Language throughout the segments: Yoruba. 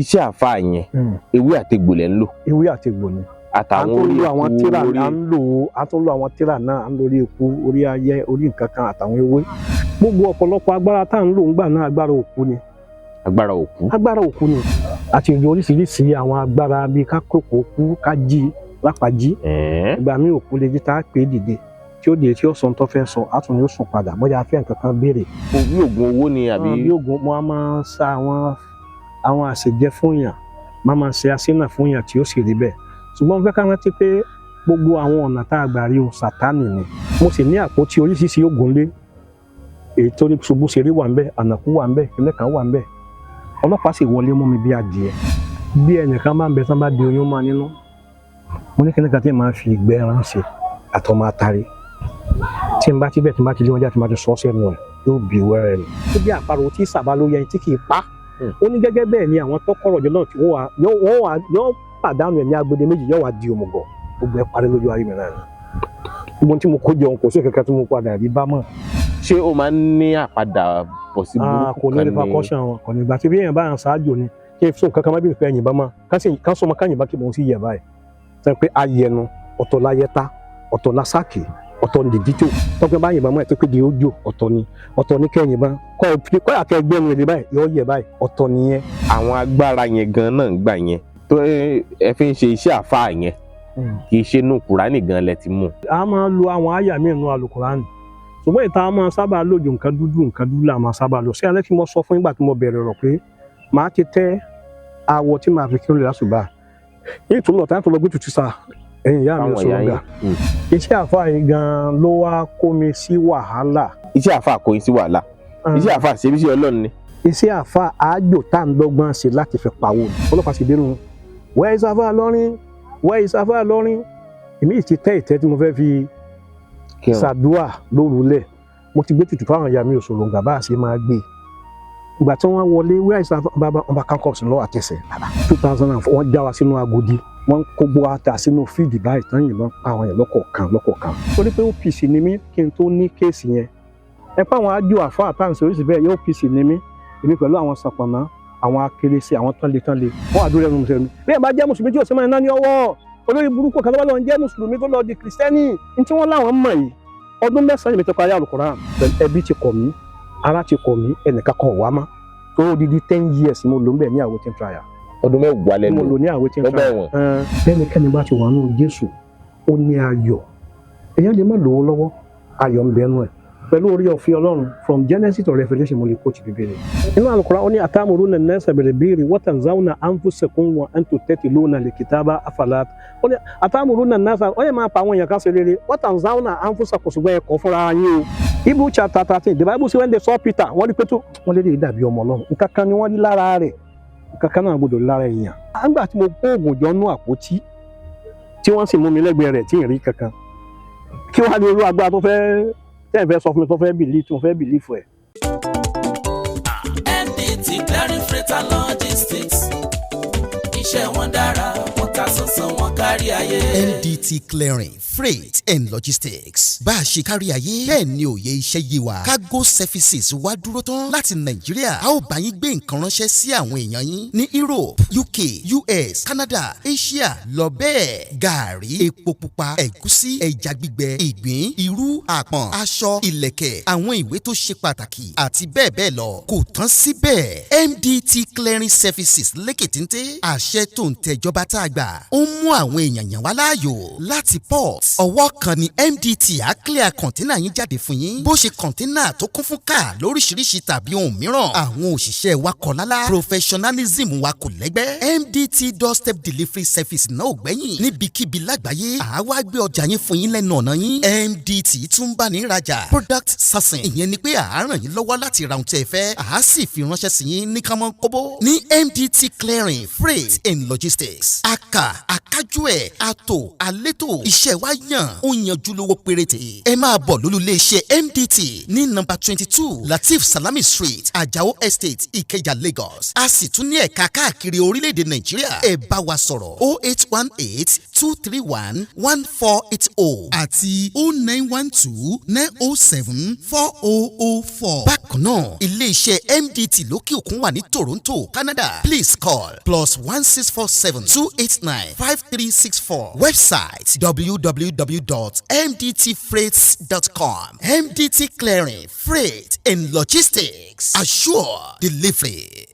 iṣẹ́ àfáà yẹn ewé àtegbò lẹ ń lò. ewé àtegbò ni. àtàwọn orí àwọn tíra à ń lo àwọn tíra náà à ń lórí eku orí ayẹ orí nǹkan kan àtàwọn ewé. gbogbo ọ̀pọ̀lọpọ̀ agbára tá à ń lò ń gbà náà agbára òkú ni. agbára òkú. agbára òkú ni. àti ìjọ oríṣiríṣi àwọn agbára bíi ká kókò òkú ká jí lápàjí. ìgbà míì òkú lè jí tá a pè é dìde tí ó dé tí ó sọ tó fẹ́ sọ á tún ní ó sùn padà bóyá afẹ́ nǹkan kan béèrè. bí oògùn owó ni àbí. bí oògùn mo máa ń sa àwọn àṣejẹ fún yàn máa ṣe asínà fún yàn tí ó sì rí bẹ́ẹ̀ ṣùgbọ́n mo fẹ́ ká rántí pé gbogbo àwọn ọ̀nà tá a gbà rí ohun sàtánì ni mo sì ní àpótí oríṣiríṣi oògùn lé èyí tó ní ṣubú ṣeré wà ń bẹ ànàkú wà ń bẹ ìpínlẹ̀ kan wà ń bẹ ọlọ́pàá sì wọlé mú mi bí adìẹ bí ẹnìkan máa ń bẹ tán bá di oyún máa nínú mo ní kíní kan tí màá fi ìgbẹ́ ránṣẹ́ àtọmọ atari tí n bá ti bẹ́ẹ̀ tí n bá ti lé wọn jáde tí n bá ti sọ sẹ́nu ẹ̀ yóò bí wẹ́rẹ́ ni. ó bí àparò tí sàbá ló yẹ tí kì í pa ó ní gẹ́gẹ́ bẹ́ẹ̀ ni àwọn tọkọ̀rọ̀ jọ náà tí wọ́n pàdánù ẹ̀ ní agbede méjì yóò wá di òmùgọ̀ gbogbo ẹ̀ parí lójú ayé mi náà ni. gbogbo tí mo kó jẹun kò sí kankan tí mo padà rí bá mọ̀. ṣé o máa ń ní àpadà bọ̀ sí burúkú kan ní. kò ní repercussion wọn kò ní ìgbà tí bí èèyàn bá yàn ṣáájú ni kí n fún kankan má bí nǹkan ẹ̀yìn bá mọ̀ ká sọ ma ká yìnbá kí mo sì yẹ báyìí. sọ pé ayẹnu ọ̀tọ̀ láyẹta ọ̀tọ̀ lásákì ọ̀tọ̀ ní dídíjò tọ́pẹ́ bá yìnbọn mọ́ ẹ̀ tó pé di ojú ọ̀tọ̀ ní kẹ́yìn bá kọ́ àkẹ́ ẹgbẹ́ mi rè báyìí yọ yẹ báyìí ọ̀tọ̀ nìyẹn. àwọn agbára yẹn gan náà gbà yẹn tó ẹ fi ń ṣe iṣẹ́ àfáà yẹn kì í ṣe inú kùránì gan lẹ ti mú. a máa lo àwọn àyà míì nínú àlùkùránì ṣùgbọ́n ìta máa sábà lòjò nǹkan dúdú là máa sábà lò sí alẹ́ tí mo sọ fún nígbà tí mo bẹ̀rẹ̀ rọ̀ pé màá ti tẹ́ awọ tí màá fi kí ó lè lásùbà yìí tó lọ tá tó lọ gbé tutù sa ẹ̀yin ìyá mi sọ̀rọ̀ gà iṣẹ́ àfáà yìí gan ló wá kó mi sí wàhálà. iṣẹ́ àfáà kó yín sí wàhálà iṣẹ́ àfáà ṣe bí iṣẹ́ Ọlọ́run ni. iṣẹ́ àfáà àájò tá à ń dọ́gbọ́n ṣe láti fi pawó ọlọ́pàá sì dénú where is àfáà lọ́rin where is àfáà lọ́rin èmi ti tẹ́ ìtẹ́ tí mo fẹ́ fi ṣàdúà lórúlẹ̀ mo ti gbé tutù fáwọn ìyá mi òṣòro ǹgà bá a ṣe máa gbé ìgbà tí wọ́n wọlé where is àfáà bàbá ọba kankọ́ọ̀sì lọ́wọ́ àtẹ̀sẹ̀ 2004 wọ́n já wa sínú agodi wọ́n kó gbó ata sínú fíìdì báyìí tán yìnbọn pa àwọn yẹn lọ́kọ̀ọ̀kan torí pé OPC ni mí kí n tó ní kéèsì yẹn ẹ pa àwọn ájú àfáà àtàǹsì oríṣi bẹ́ẹ̀ yẹ OPC ni mí èmi pẹ̀lú àwọn sàpọ̀nà àwọn akérésì àwọn tánlé wọ́n àdúrà ẹnu mùsùlùmí bí ẹ bá jẹ́ mùsùlùmí tí ò sí máa ń ná ní ọwọ́ olórí burúkú kan tó bá lọ ń jẹ́ mùsùlùmí tó lọ di kìrìsìtẹ́nì ní tí wọ́n láwọn mọ̀ yìí ọdún 9 mi tó parí àlùkùránì ẹbí ti kọ̀ mí ara ti kọ̀ mí ẹnìkan kan wá má tó odidi 10 years mo lò ń bẹ̀ ní awaiting trial ọdún mẹ́wàá lẹ́nu mo lò ní awaiting trial bẹ́ẹ̀nikẹ́ni bá ti wà nínú Jésù ó ní ayọ̀ èèyàn lè má lówó lọ́wọ́ ayọ̀ ń bẹ́nu ẹ̀ pẹ̀lú orí ọ̀fẹ́ Ọlọ́run from Genesis to Revelation mo lè kó ti bíbélì inú Al-Qur'an ó ní atamuruna an-nasa bil-birri wa tanzawna anfusakum wa antum tatluna al-kitaba afala ó ní atamuruna an-nasa ó yẹ máa pa àwọn èèyàn kan ṣe rere wa tanzawna anfusakum ṣùgbọ́n ẹ kọ̀ fúnra yín o Hebrew chapter 13 the Bible say when they saw Peter wọ́n rí Pétérù wọ́n lè dàbí ọmọ Ọlọ́run nǹkan kan ni wọ́n rí lára rẹ̀ nǹkan kan náà gbọdọ̀ lára èèyàn àgbà tí mo kó oògùn jọ nú àpótí tí wọ́n sì mú mi lẹ́gbẹ̀ẹ́ rẹ̀ tí ì rí kankan kí wọ́n á ní olú agbára tó fẹ́ tẹ́ ẹ̀ fẹ́ sọ fún mi tó fẹ́ bìlí tó fẹ́ bìlí fún ẹ. NDT Clearing Freight and Logistics iṣẹ́ wọn dára wọ́n ta sánsan wọn kárí ayé. NDT Clearing Freight and Logistics bá a ṣe kárí ayé bẹ́ẹ̀ ni òye iṣẹ́ yé wa cargo services wá dúró tán láti Nàìjíríà a ó bá yín gbé nǹkan ránṣẹ́ sí àwọn èèyàn yín ní Europe UK US Canada Asia lọ bẹ́ẹ̀ gàárì epo pupa ẹ̀gúsí ẹja gbígbẹ ìgbín irú àpọ̀n aṣọ ìlẹ̀kẹ̀ àwọn ìwé tó ṣe pàtàkì àti bẹ́ẹ̀ bẹ́ẹ̀ lọ kò tán síbẹ̀ MDT Clearing Services lékètéńté àṣẹ tó ń tẹjọba tá a gbà ó mú àwọn èèyàn yàn wá láàyò láti port ọwọ́ kan ni MDT á clear kọ̀ńténà yín jáde fún yín bó ṣe kọ̀ńténà tó kún fún káà lóríṣiríṣi tàbí ohun mìíràn àwọn òṣìṣẹ́ wa kọ̀ lálá professionalism wa kò lẹ́gbẹ́ MDT doorstep delivery service náà ò gbẹ́yìn níbikíbi lágbàáyé àwa gbé ọjà yín fún yín lẹ́nu ọ̀nà yín MDT tún bá ní ìrajà product sourcing ìyẹn ni pé à ràn yín lọ́wọ́ láti ra ohun tí ẹ fẹ́ à sì fi ránṣẹ́ sí yín ní kánmọ́ kóbó ní MDT Clearing Freight and Logistics aka akájú ẹ̀ àtò àlétò iṣẹ́ wa yàn ó yanjú lówó péréte ẹ máa bọ̀ lólulẹ̀ iṣẹ́ MDT ní nọ́mbà 22 Latif Salami Street Ajao Estate Ìkẹjà Lagos a sì tún ní ẹ̀ka káàkiri orílẹ̀-èdè Nàìjíríà ẹ bá wa sọ̀rọ̀ 0818-231-1480 àti 0912-907-4004. bákan náà ilé-iṣẹ́ MDT lókè òkun wà ní Toronto Canada please call +1647-289-5364 website www.mdtfreights.com. MDT Clearing, Freight and Logistics. Assure delivery.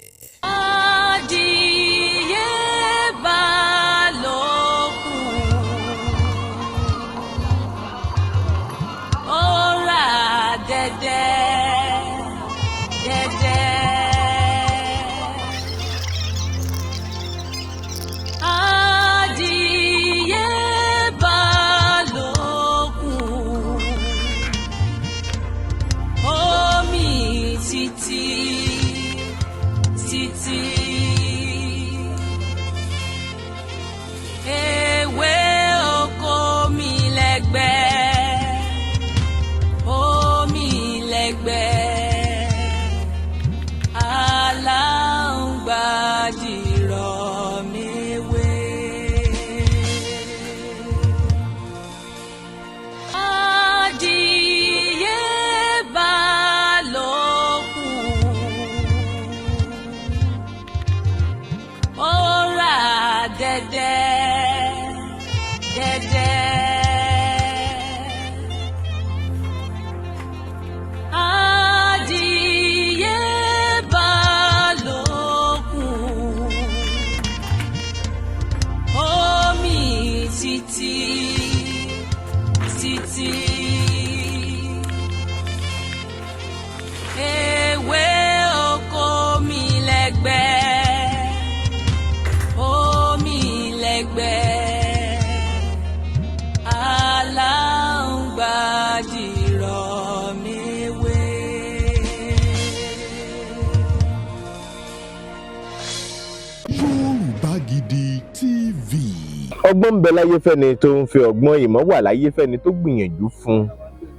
ọgbọ́n ń bẹ láyé fẹ́ni tó ń fi ọgbọ́n, ìmọ̀ wà láyé fẹ́ni tó gbìyànjú fún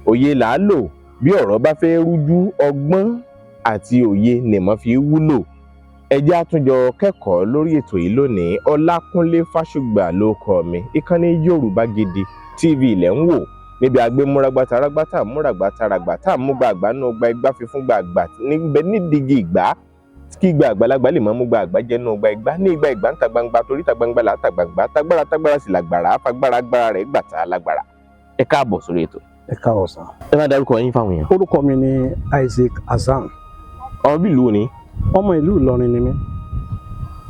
òye là á lò bí ọ̀rọ̀ bá fẹ́ rújú ọgbọ́n àti òye nìmọ̀ fi wúlò. ẹ jẹ́ á tún jọ kẹ́kọ̀ọ́ lórí ètò yìí lónìí. Ọlákúnlé Fásùgbà ló kọ mi. Ìkànnì Yorùbá Gidi TV ilẹ̀ ń wò níbi agbémúragbátá arágbátá múragbátá aragbátá múgbàgbá náà gba igbá fífún gbàgbà níbẹ̀ nídìí ìgbà kí gba àgbàlagbà lè máa mú gba àgbà jẹnu gba ìgbà ní ìgbà ìgbà ń ta gbangba torí ta gbangba là á ta gbangba tágbára sì làgbàrá fagbára agbára rẹ̀ gbà tá a lágbára. ẹ káàbọ̀ sórí ètò. ẹ káàbọ̀ sà. ẹ má dárúkọ yín fáwọn èèyàn. orúkọ mi ni Isaac Hasan. ọmọ bí ìlú wo ni. ọmọ ìlú Ìlọrin ni mí.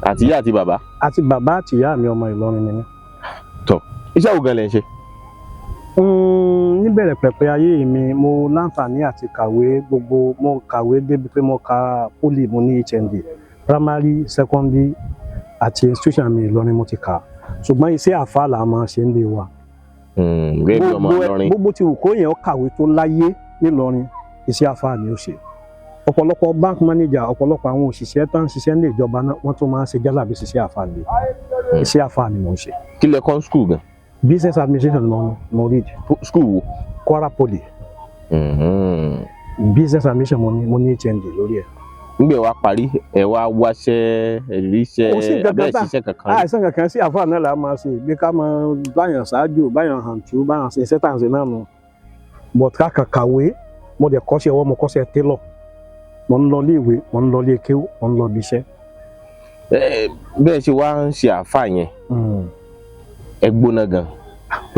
àti ìyá àti bàbá. àti bàbá àti ìyá mi ọmọ Ìlọrin ni mí. tọ iṣẹ́ wo gan lẹ ń ṣe. níbẹ̀rẹ̀ pẹ̀pẹ̀ ayé mi mo láǹfààní àti kàwé gbogbo mo kàwé débi pé mo ka poli mo ní HND primary secondary àti institution mi Ìlọrin mo ti kà ṣùgbọ́n iṣẹ́ àfáà là máa ṣe ń lé wa. gẹ́gẹ́ bí ọmọ Ìlọrin. gbogbo tí kò yẹn kàwé tó láyé nílọrin iṣẹ́ àfáà ni ó ṣe. ọ̀pọ̀lọpọ̀ bank manager ọ̀pọ̀lọpọ̀ àwọn òṣìṣẹ́ tó ń ṣiṣẹ́ ní ìjọba náà wọ́n tún máa ń ṣe jálàbí ṣiṣẹ́ àfáà ni iṣẹ́ àfáà ni mo ń ṣe. kí lẹ kọ́ school gan. business administration mo read. school wo. Kwara Poly. business administration mo ní HND lórí ẹ̀. nígbà wa parí ẹ wá wáṣẹ́ ríṣẹ́ abẹ́ ṣiṣẹ́ kankan. àìsàn kankan sí àfáà náà là máa ṣe bí ká máa báyàn ṣáájú báyàn hàǹtú báyàn ṣe iṣẹ́ tàǹsì náà nù. but ká kàwé mo dẹ̀ kọ́ṣẹ́ ọwọ́ mo kọ́ṣẹ́ tailor mo ń lọ ilé ìwé mo ń lọ ilé kéwú mo ń lọ ibi iṣẹ́. bẹ́ẹ̀ ṣe wá ń ṣe àfáà yẹn ẹ gbóná gan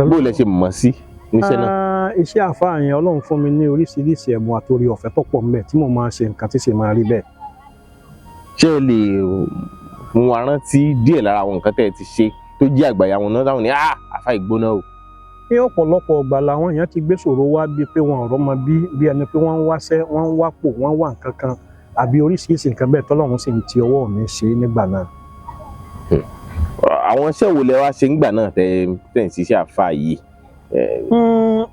bó lẹ ṣe mọ̀ sí níṣẹ́ náà. iṣẹ́ àfáà yẹn Ọlọ́run fún mi ní oríṣiríṣi ẹ̀bùn àtòrí ọ̀fẹ́ tó pọ̀ ńbẹ̀ tí mo máa ṣe nǹkan tí ṣe máa rí bẹ́ẹ̀. ṣé ẹ lè fún wa rántí díẹ̀ lára àwọn nǹkan tẹ́ ẹ ti ṣe tó jẹ́ àgbàyà wọn náà táwọn ní àfáà ìgbóná o. ní ọ̀pọ̀lọpọ̀ ọgbà làwọn èèyàn ti gbé ṣòro wá bíi pé wọn ò rọ́mọ bí ẹni pé wọ́n ń wáṣẹ́ wọ́n ń wápò wọ́n ń wá nǹkan kan àbí oríṣiríṣi nǹkan bẹ́ẹ̀ tọ́lọ́run sì ń ti ọwọ́ mi ṣe nígbà náà. àwọn iṣẹ́ wo lẹ wá ṣe nígbà náà tẹ́ ń ṣiṣẹ́ àfáà yìí.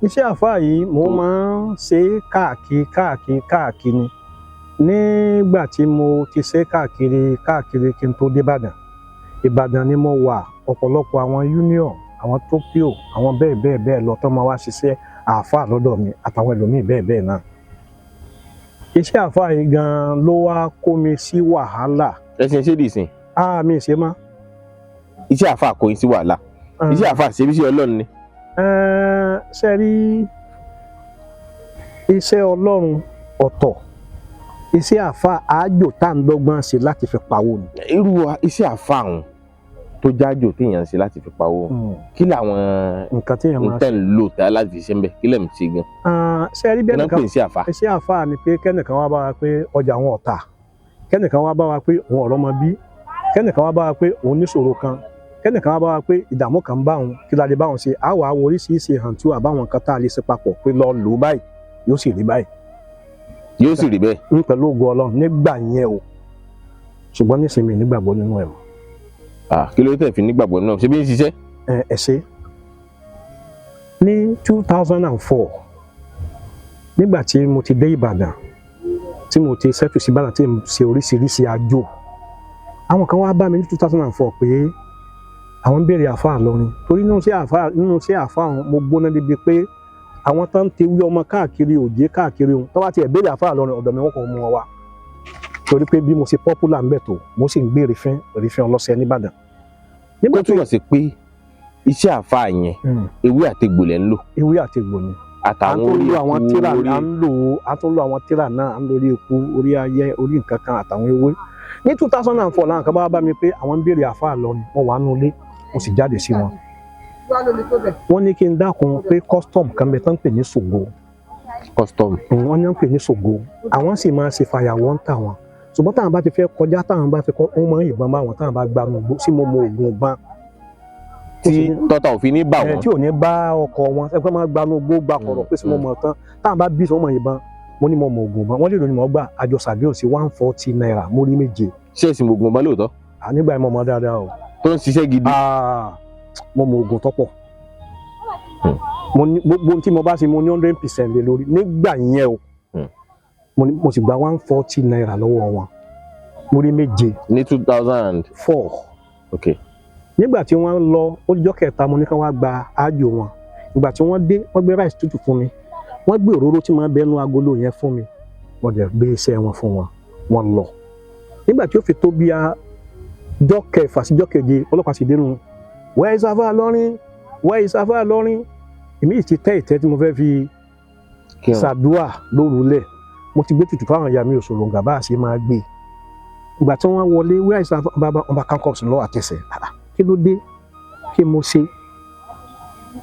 iṣẹ́ àfáà yìí mo máa ń ṣe káàkiri nígbà tí mo ti ṣe káàkiri kí n tó dé Ìbàdàn Ìbàdàn ni mo wà, ọ̀pọ̀lọpọ̀ àwọn union, àwọn Tokyo, àwọn bẹ́ẹ̀ lọ tó máa wá ṣiṣẹ́ àáfàá lọ́dọ̀ mi àtàwọn ẹlòmíì bẹ́ẹ̀ náà. Iṣẹ́ àáfàá yìí gan-an ló wá kó mi sí wàhálà. Ẹ̀sìn ṣé dì sìn? Mi ì ṣe mọ́. Iṣẹ́ àáfàá kò yín sí wàhálà. Iṣẹ́ àáfàá ṣe bí iṣẹ́ Ọlọ́run ni. Ṣe rí iṣẹ́ Ọlọ́run ọ̀tọ̀, iṣẹ́ àáfàá àájò tá à ń dọ́gbọ́n ṣe láti fi pawó ni. Irú iṣẹ́ àáfàá ọ̀hún tó jájò téèyàn ń ṣe láti fi pawó, kí làwọn nǹkan téèyàn máa ń lò tá láti ṣe ń bẹ̀, kí lẹ̀ ń ṣe gan? Ṣe rí bẹ́ẹ̀ nìkan iṣẹ́ àáfàá ni pé kẹ́nìkan wá bá wa pé ọjà wọn ọ̀tà, kẹ́nìkan wá bá wa pé òun ọ̀rọ̀ ọmọ bí, kẹ́nìkan wá bá wa pé òun níṣòro kan, kẹ́nìkan wá bá wa pé ìdààmú kan bá òun, kí la lè bá òun ṣe, á wàá wo oríṣiríṣi hàntú àbáwọn nǹkan tá a lè ṣe papọ̀ pé lọ lò ó báyìí yóò sì rí báyìí. Yóò sì rí bẹ́ẹ̀. Ń pẹ̀lú ògo Ọlọ́run nígbà yẹn o, ṣùgbọ́n nísìnyí nígbàgbọ́ nínú ẹ̀ mọ́. Kí ló tẹ̀ fi nígbàgbọ́ náà ṣe bí ń ṣiṣẹ́? Ẹ ṣe ní 2004 nígbà tí mo ti dé Ìbàdàn tí mo ti ṣẹ́tù sí Ìbàdàn tí mo ṣe oríṣiríṣi àjò, àwọn kan wá bá mi ní 2004 pé àwọn ń béèrè àáfàá lọ́rin torí nínú iṣẹ́ àáfàá mo gbóná débi pé àwọn tó ń tewé ọmọ káàkiri òjé káàkiri ohun tó bá ti ẹ̀ béèrè àáfàá lọ́rin ọ̀dọ̀ mi wọ́n kàn mú wọn wá torí pé bí mo ṣe popular ń bẹ̀ tó mo sì ń gbé rìfín ọlọ́sẹ̀ nìbàdàn. Tó túmọ̀ sí pé iṣẹ́ àáfàá yẹn ewé àtegbò lẹ̀ ń lò. Ewé àtegbò ni. Àtàwọn orí eku a tún lo àwọn tírà náà, à ń lo orí eku, orí ayẹ, orí nǹkan kan àtàwọn ewé. Ní 2004 láwọn kan bá mi pé àwọn ń béèrè àáfàá lọ́rin, wọ́n wà nínú ilé, mo sì jáde sí wọn. Wọ́n ní kí n dákun pé custom kan bẹ tán ń pè ní ṣògo. Custom. Wọ́n ní ń pè ní ṣògo. Àwọn sì máa ṣe fàyàwọ́ ń tà wọ́n. Ṣùgbọ́n táwọn bá ti fẹ́ kọjá, táwọn bá fi kọ́ wọ́n máa ń yìnbọn bá wọn, táwọn bá gba nùgbó sí mo mọ oògùn ìbọn. Tí tọ́ta òfin ní bà wọ́n. Tí ò ní bá ọkọ̀ wọn, ẹgbẹ́ máa gba nùgbó gba kọ̀rọ̀ pé sí mo mọ̀ tán. Táwọn bá bí sọ mọ̀ yìnbọn, mo ní mo mọ oògùn ìbọn. Wọ́n lè lò ní mo gbà àjọ sàdéhùn sí 140 naira mórí méje. Ṣé ìsìn oògùn ìbọn lóòótọ́? Nígbà yẹn mo mọ dáadáa o. Tó ń ṣiṣẹ́ gidi. Mo mọ oògùn tọ́pọ̀. Gbogbo tí mo bá ṣe mo ní 100% lé lórí nígbà yẹn o. Mo sì gba 140 naira lọ́wọ́ wọn mórí méje. Ní 2004. Ok. Nígbà tí wọ́n lọ ọjọ́ kẹta mo ní kí wọ́n gba ájò wọn. Ìgbà tí wọ́n dé wọ́n gbé rice tútù fún mi, wọ́n gbé òróró tí máa ń bẹnu agolo yẹn fún mi, wọ́n dẹ̀ gbé iṣẹ́ wọn fún wọn, wọ́n lọ. Nígbà tí ó fi tó bí ọjọ́ kẹfà sí ọjọ́ keje ọlọ́pàá sì dénú, where is àáfàá lọ́rin, where is àáfàá lọ́rin. Èmi ti tẹ́ ìtẹ́ tí mo fẹ́ fi ṣàdúà lórúlẹ̀, mo ti gbé tutù fáwọn ìyá mi òṣòro gàbá àṣẹ máa gbé. Ìgbà tí wọ́n wọlé where is àáfàá bàbá ọba kankọ́ọ̀sì lọ́wọ́ àtẹ̀sẹ̀, kí ló dé, kí mo ṣe.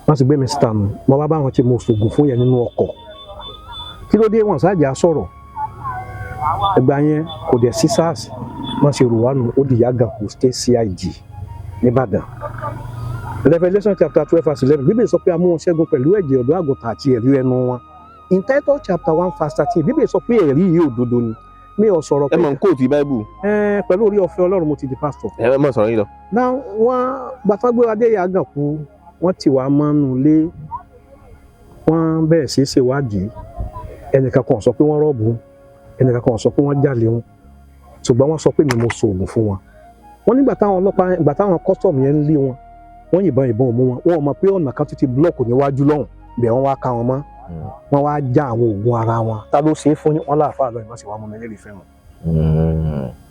Wọ́n sì gbé mi síta nù, mo bá wọn tí mo ṣògùn fún yẹn nínú ọkọ̀. Kí ló dé, wọn ṣáàjà sọ̀rọ̀. Ìgbà yẹn kò dẹ̀ sí SARS, wọ́n ṣe rò wá nù, ó di Yàgànkù State CID nìbàdàn. Revelation chapter 12 verse 11 Bíbélì sọ pé a mú wọn ṣẹ́gun pẹ̀lú ẹ̀jẹ̀ ọ̀dọ́ àgùntàn àti ẹ̀rí ẹnu wọn. In Titus chapter 1 verse 13 Bíbélì sọ pé ẹ̀rí yìí òdodo ni. Mi ò sọ̀rọ̀ pé ẹ mọ̀ ń kóòtù Bible. Pẹ̀lú orí ọ̀fẹ́ Ọlọ́run mo ti di pastor. Ẹ mọ̀ sọ̀rọ̀ yín lọ. Náà wọ́n gbàtà gbé wa dé Yàgànkù, wọ́n ti wá mọ́nú ilé, wọ́n bẹ̀rẹ̀ sí ṣèwádìí. Ẹnìkan kan sọ pé wọ́n rọ́ọ̀bù, ẹnìkan kan sọ pé wọ́n jalè wọn, ṣùgbọ́n wọ́n sọ pé mi mo ṣoògùn fún wọn. Wọ́n nígbà táwọn ọlọ́pàá, ìgbà táwọn custom yẹn ń lé wọn, wọ́n yìnbọn ò mú wọn, wọ́n mọ̀ pé ọ̀nà kan tó ti blọ́ọ̀kù níwájú lọ́hùn, bẹ̀ wọ́n wá ká wọn mọ́, wọ́n wá já àwọn oògùn ara wọn. Ta ló ṣe é fún wọn láàfáà lọ́yìn wọ́n sì wá mú mi lérè fẹ́ràn.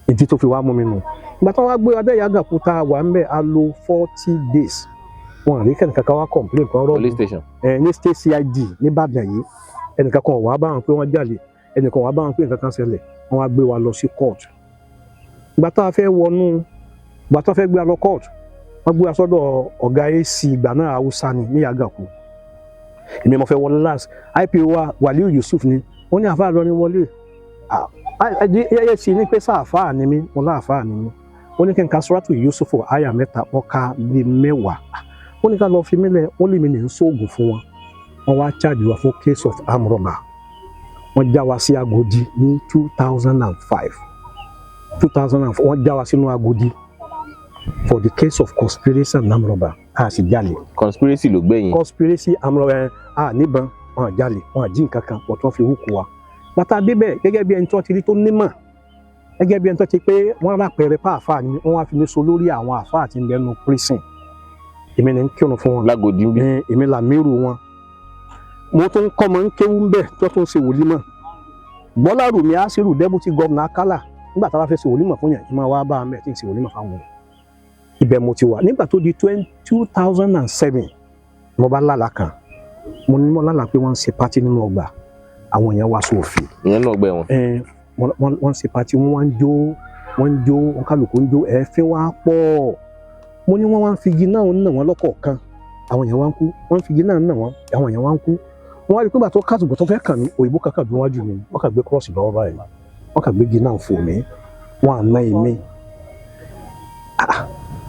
Ìdí tó fi wá mú mi nù. Ìgbà táwọn wá gbé adé Yàgànkù tá wà ń bẹ̀ a lo 40 days. Wọ́n rí kẹ́nìkan kan wá complain kan rọ́ọ̀bù. Police station. Ní State CID nìbàdàn yìí, ẹnìkan kan wá bá wọn pé wọ́n jalè, ẹnìkan wá bá wọn pé nǹkan kan ṣẹlẹ̀, wọ́n wá gbé wa lọ sí court. Ìgbà tá a fẹ́ gbé wa lọ court, wọ́n gbé wa sọ́dọ̀ ọ̀gá AC ìgbà náà Haúsá ni ní Yàgànkù. Èmi mo fẹ́ wọlé last, IPO wa Wàlíù Yusuf ni, wọ́n ní àfáà lọ ní wọlé. AC ní pé sáàfáà ni mí, wọ́n láàfáà ni mí. Wọ́n ní kí n ka Suratu Yusuf àyà 3, wọ́n ka bí 10. Wọ́n ní ká lọ fi mílẹ̀, wọ́n lè mi ní sóògùn fún wọn. Wọ́n wá charge wa fún case of armed robbery. Wọ́n já wa sí Agodi ní 2005. Wọ́n já wa sínú Agodi for the case of conspiracy and armed robbery. A sì jalè. Conspiracy ló gbẹ̀yìn. Conspiracy armed robbery níbọn, wọ́n jalè, wọ́n jí nǹkan kan, wọ́n tún fi hùkù wa. Bàtà débẹ̀ gẹ́gẹ́ bí ẹni tí wọ́n ti rí tó nímọ̀. gẹ́gẹ́ bí ẹni tó ti pé wọ́n rápẹrẹ pàáfàá ni wọ́n wá fi mí so lórí àwọn àfáà tí ń lẹ́nu prison èmi ní ń kírun fún wọn lágòdì ń bí. èmi làmírù wọn mo tún kọ́ mọ́ ń kéwú ń bẹ̀ tó tún ṣe wòlímọ̀ Bọ́lárùmí Àṣírù deputy governor Akálà nígbà tá a bá fẹ́ ṣe wòlímọ̀ fún yẹn ìmọ̀ wa bá a mẹ́ tí ń ṣe wòlímọ̀ fáwọn yẹn ibẹ̀ mo ti wà nígbà tó di 2007 mo bá lálàá kan mo ní mo lálàá pé wọ́n ń ṣe pátí nínú ọgbà àwọn èèyàn wá sófin ìyẹn náà gbẹ wọn. wọ́n ń ṣe pátí wọ́n ń jó wọ́n kálukú ń jó ẹ̀ẹ́fín wá pọ̀ mo ní wọ́n wá ń figi náà ń nà wọ́n lọ́kọ̀ọ̀kan àwọn èèyàn wá ń kú wọ́n ń figi náà ń nà wọ́n àwọn èèyàn wá ń kú wọ́n wá rí pé bàtọ́ kásùgbọ́n tó fẹ́ kàn mí òyìnbó kankan bí wọ́n jù mí wọ́n kà gbé kírọ́ọ̀sì lọ́wọ́ báyìí wọ́n kà gbé igi náà fò mí wọ́n à ná èmi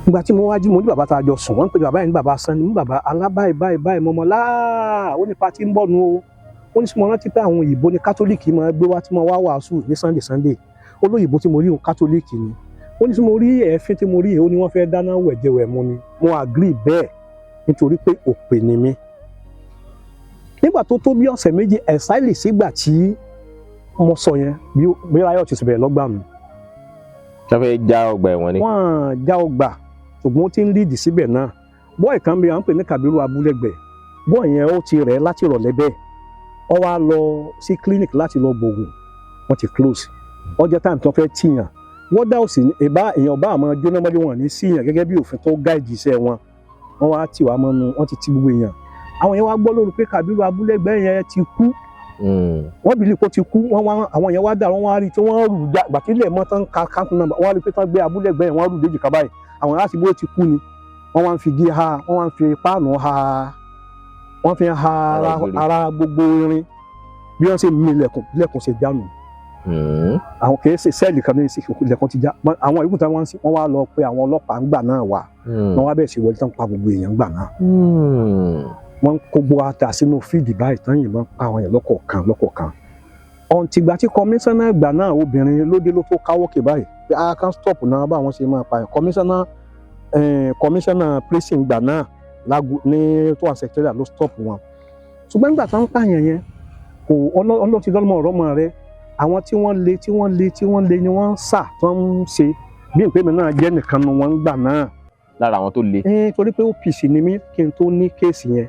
ìgbà tí mo wá jí mo ní bàbá tá a jọ sùn wọ́n ń pè bàbá yẹn ní bàbá Sanni ní bàbá alábáyé báyìí mọ́mọ́ láà ó ní pátí ń bọ̀ nu o ó ní sọ mo rántí pé àwọn òyìnbó ní kátólíìkì máa gbé wá tí mo wá wàásù ní Sunday olóyìnbó tí mo rí òun kátólíìkì ni ó ní sọ mo rí ẹ̀ẹ́fín tí mo rí ó ní wọ́n fẹ́ dáná wẹ̀jẹ̀wẹ̀ mu ni mo agree bẹ́ẹ̀ nítorí pé òpè ni mí nígbà tó tó bí ọ̀sẹ̀ méjì ẹ̀sáìlì sígbà tí mo sọ yẹn bí ráyọ̀ ti bẹ̀rẹ̀ lọ́gbà mi. ṣé fẹ́ já ọgbà ẹ̀wọ̀n ni. wọ́n já ọgbà ṣùgbọ́n ó ti ń líìdì síbẹ̀ náà bọ́ọ̀ kan bí wọ́n ń pè ní Kàbírù Abúlẹ̀gbẹ̀ bọ́ọ̀ yẹn ó ti rẹ̀ láti ìrọ̀lẹ́ bẹ́ẹ̀ ó wá lọ sí clinic láti lọ gbòògùn wọ́n ti close ọjọ́ táìmù tó fẹ́ tìyàn wọ́n dá òsì èèyàn bá àmọ́ jóná mọ́lé wọn ní síyàn gẹ́gẹ́ bí òfin tó gáìdì iṣẹ́ wọn wọ́n wá tì wá mọ́nu wọ́n ti ti gbogbo èèyàn àwọn yẹn wá gbọ́ lórí pé Kàbírù Abúlẹ̀gbẹ̀ yẹn ti kú wọ́n bìlì kó ti kú àwọn yẹn wá dà wọ́n wá rí tí wọ́n rù gbàtílẹ̀ mọ́ tán káàkiri náà wọ́n rí pé tán gbé Abúlẹ̀gbẹ̀ yẹn wọ́n rù déjì kábàáyì àwọn yẹn á sì bó ti kú ni wọ́n wá ń fi gé ha wọ́n wá ń fi páànù ha wọ́n fi ha ara gbogbo irin bí wọ́n ṣe mí lẹ́kùn ṣe jánu àwọn kìí ṣe sẹ́ẹ̀lì kan ní ilẹ̀kùn ti já àwọn ìlú tí wọ́n wá lọ pé àwọn ọlọ́pàá ń gbà náà wà wọ́n wá bẹ̀rẹ̀ sí wọlé tán pa gbogbo èèyàn gbà náà wọ́n kó gbogbo ata sínú fíìdì báyìí tán yìnbọn pa àwọn èèyàn lọ́kọ̀ọ̀kan ọ̀ǹtìgbà tí kọmíṣánná ìgbà náà obìnrin lóde ló tó káwọ́kè báyìí pé a kan stop náà báwọn ṣe máa pa kọmíṣánná prison ìgbà náà ní tó wà secretariat ló stop wọn ṣùgbọ́n nígbà tó ń pààyàn yẹn kò ọlọ́tí lọ́mọ ọ̀rọ̀ mọ́ rẹ àwọn tí wọ́n lé ni wọ́n ń sà tó ń ṣe bí ìpè mi náà jẹ́ nìkan nu wọn gbà náà. lára àwọn tó le. torí pé OPC ni mí kí n tó ní kéèsì yẹn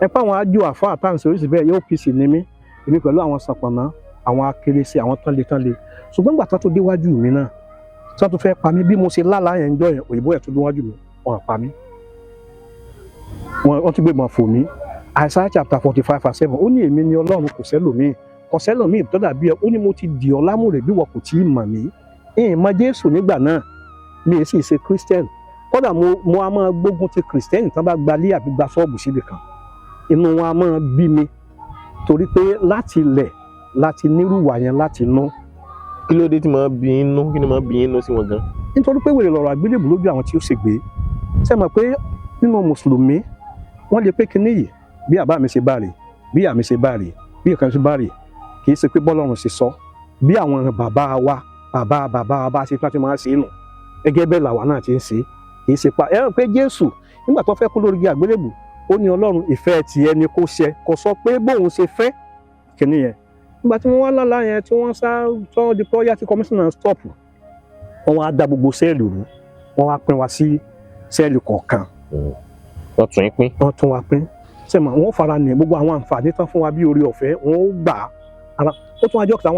ẹ pé àwọn ajo àfa àtàǹsì oríṣi bẹ́ẹ̀ yóò OPC ni mí èmi pẹ̀lú àwọn sàpọ̀nà àwọn akérésì àwọn tán le ṣùgbọ́n ìgbà tó déwájú mi náà tó fẹ́ pa mí bí mo ṣe lálàá yẹn jọ yẹn òyìnbó ẹ̀ tó déwájú mi wọ́n pa mí wọ́n tún gbé mọ̀ fò mí Isaiah chapter 45:7 ó ní èmi ni Ọlọ́run kò sẹ́lòmíì tó dàbí ẹ ó ní mo ti dì ọ́ lámùrè bí wọ́n kò tí ì mọ̀ mí ìmọ̀ Jésù nígbà náà mi ì sì ṣe Christian kódà mo a máa gbógun ti Christian tán bá gbalé àbí gba ṣọ́ọ̀bù síbi kan inú wọn a máa bí mi torí pé láti ilẹ̀ láti nírúwà yẹn láti inú. kí ló dé tí mo bí inú kí ni mo bí inú sí wọn gan. nítorí pé wèrè lọ̀rọ̀ àgbélébùú lójú àwọn tí ó ṣègbè ṣe mọ̀ pé nínú mùsùlùmí wọ́n lè pé kinní yìí bí àbá mi ṣe bá rè bí àmì ṣe bá rè bí ìkan ṣe bá rè kì í ṣe pé bọ́lọ́run ṣe sọ bí àwọn bàbá wa bá ṣe tí wọ́n máa ṣe é nù gẹ́gẹ́ bẹ́ẹ̀ làwa náà ti ń ṣe kì í ṣe pa ẹ rò pé Jésù nígbà tó fẹ́ kú lórí igi àgbélébùú ó ní Ọlọ́run ìfẹ́ tiẹ̀ ni kó ṣẹ kò sọ pé bóun ṣe fẹ́ kinní yẹn nígbà tí wọ́n wá lálàá yẹn tí wọ́n sá tọ́ di pé ọyá tí kọmíṣánná stop wọ́n wá dá gbogbo sẹ́ẹ̀lì rú wọ́n wá pín wa sí sẹ́ẹ̀lì kọ̀ọ̀kan. wọ́n tún wá pín sẹ́mà wọ́n fara ní gbogbo àwọn àǹfààní tán fún wa bí orí ọ̀fẹ́ wọ́n ó gbà á ó tún ajọ́ kí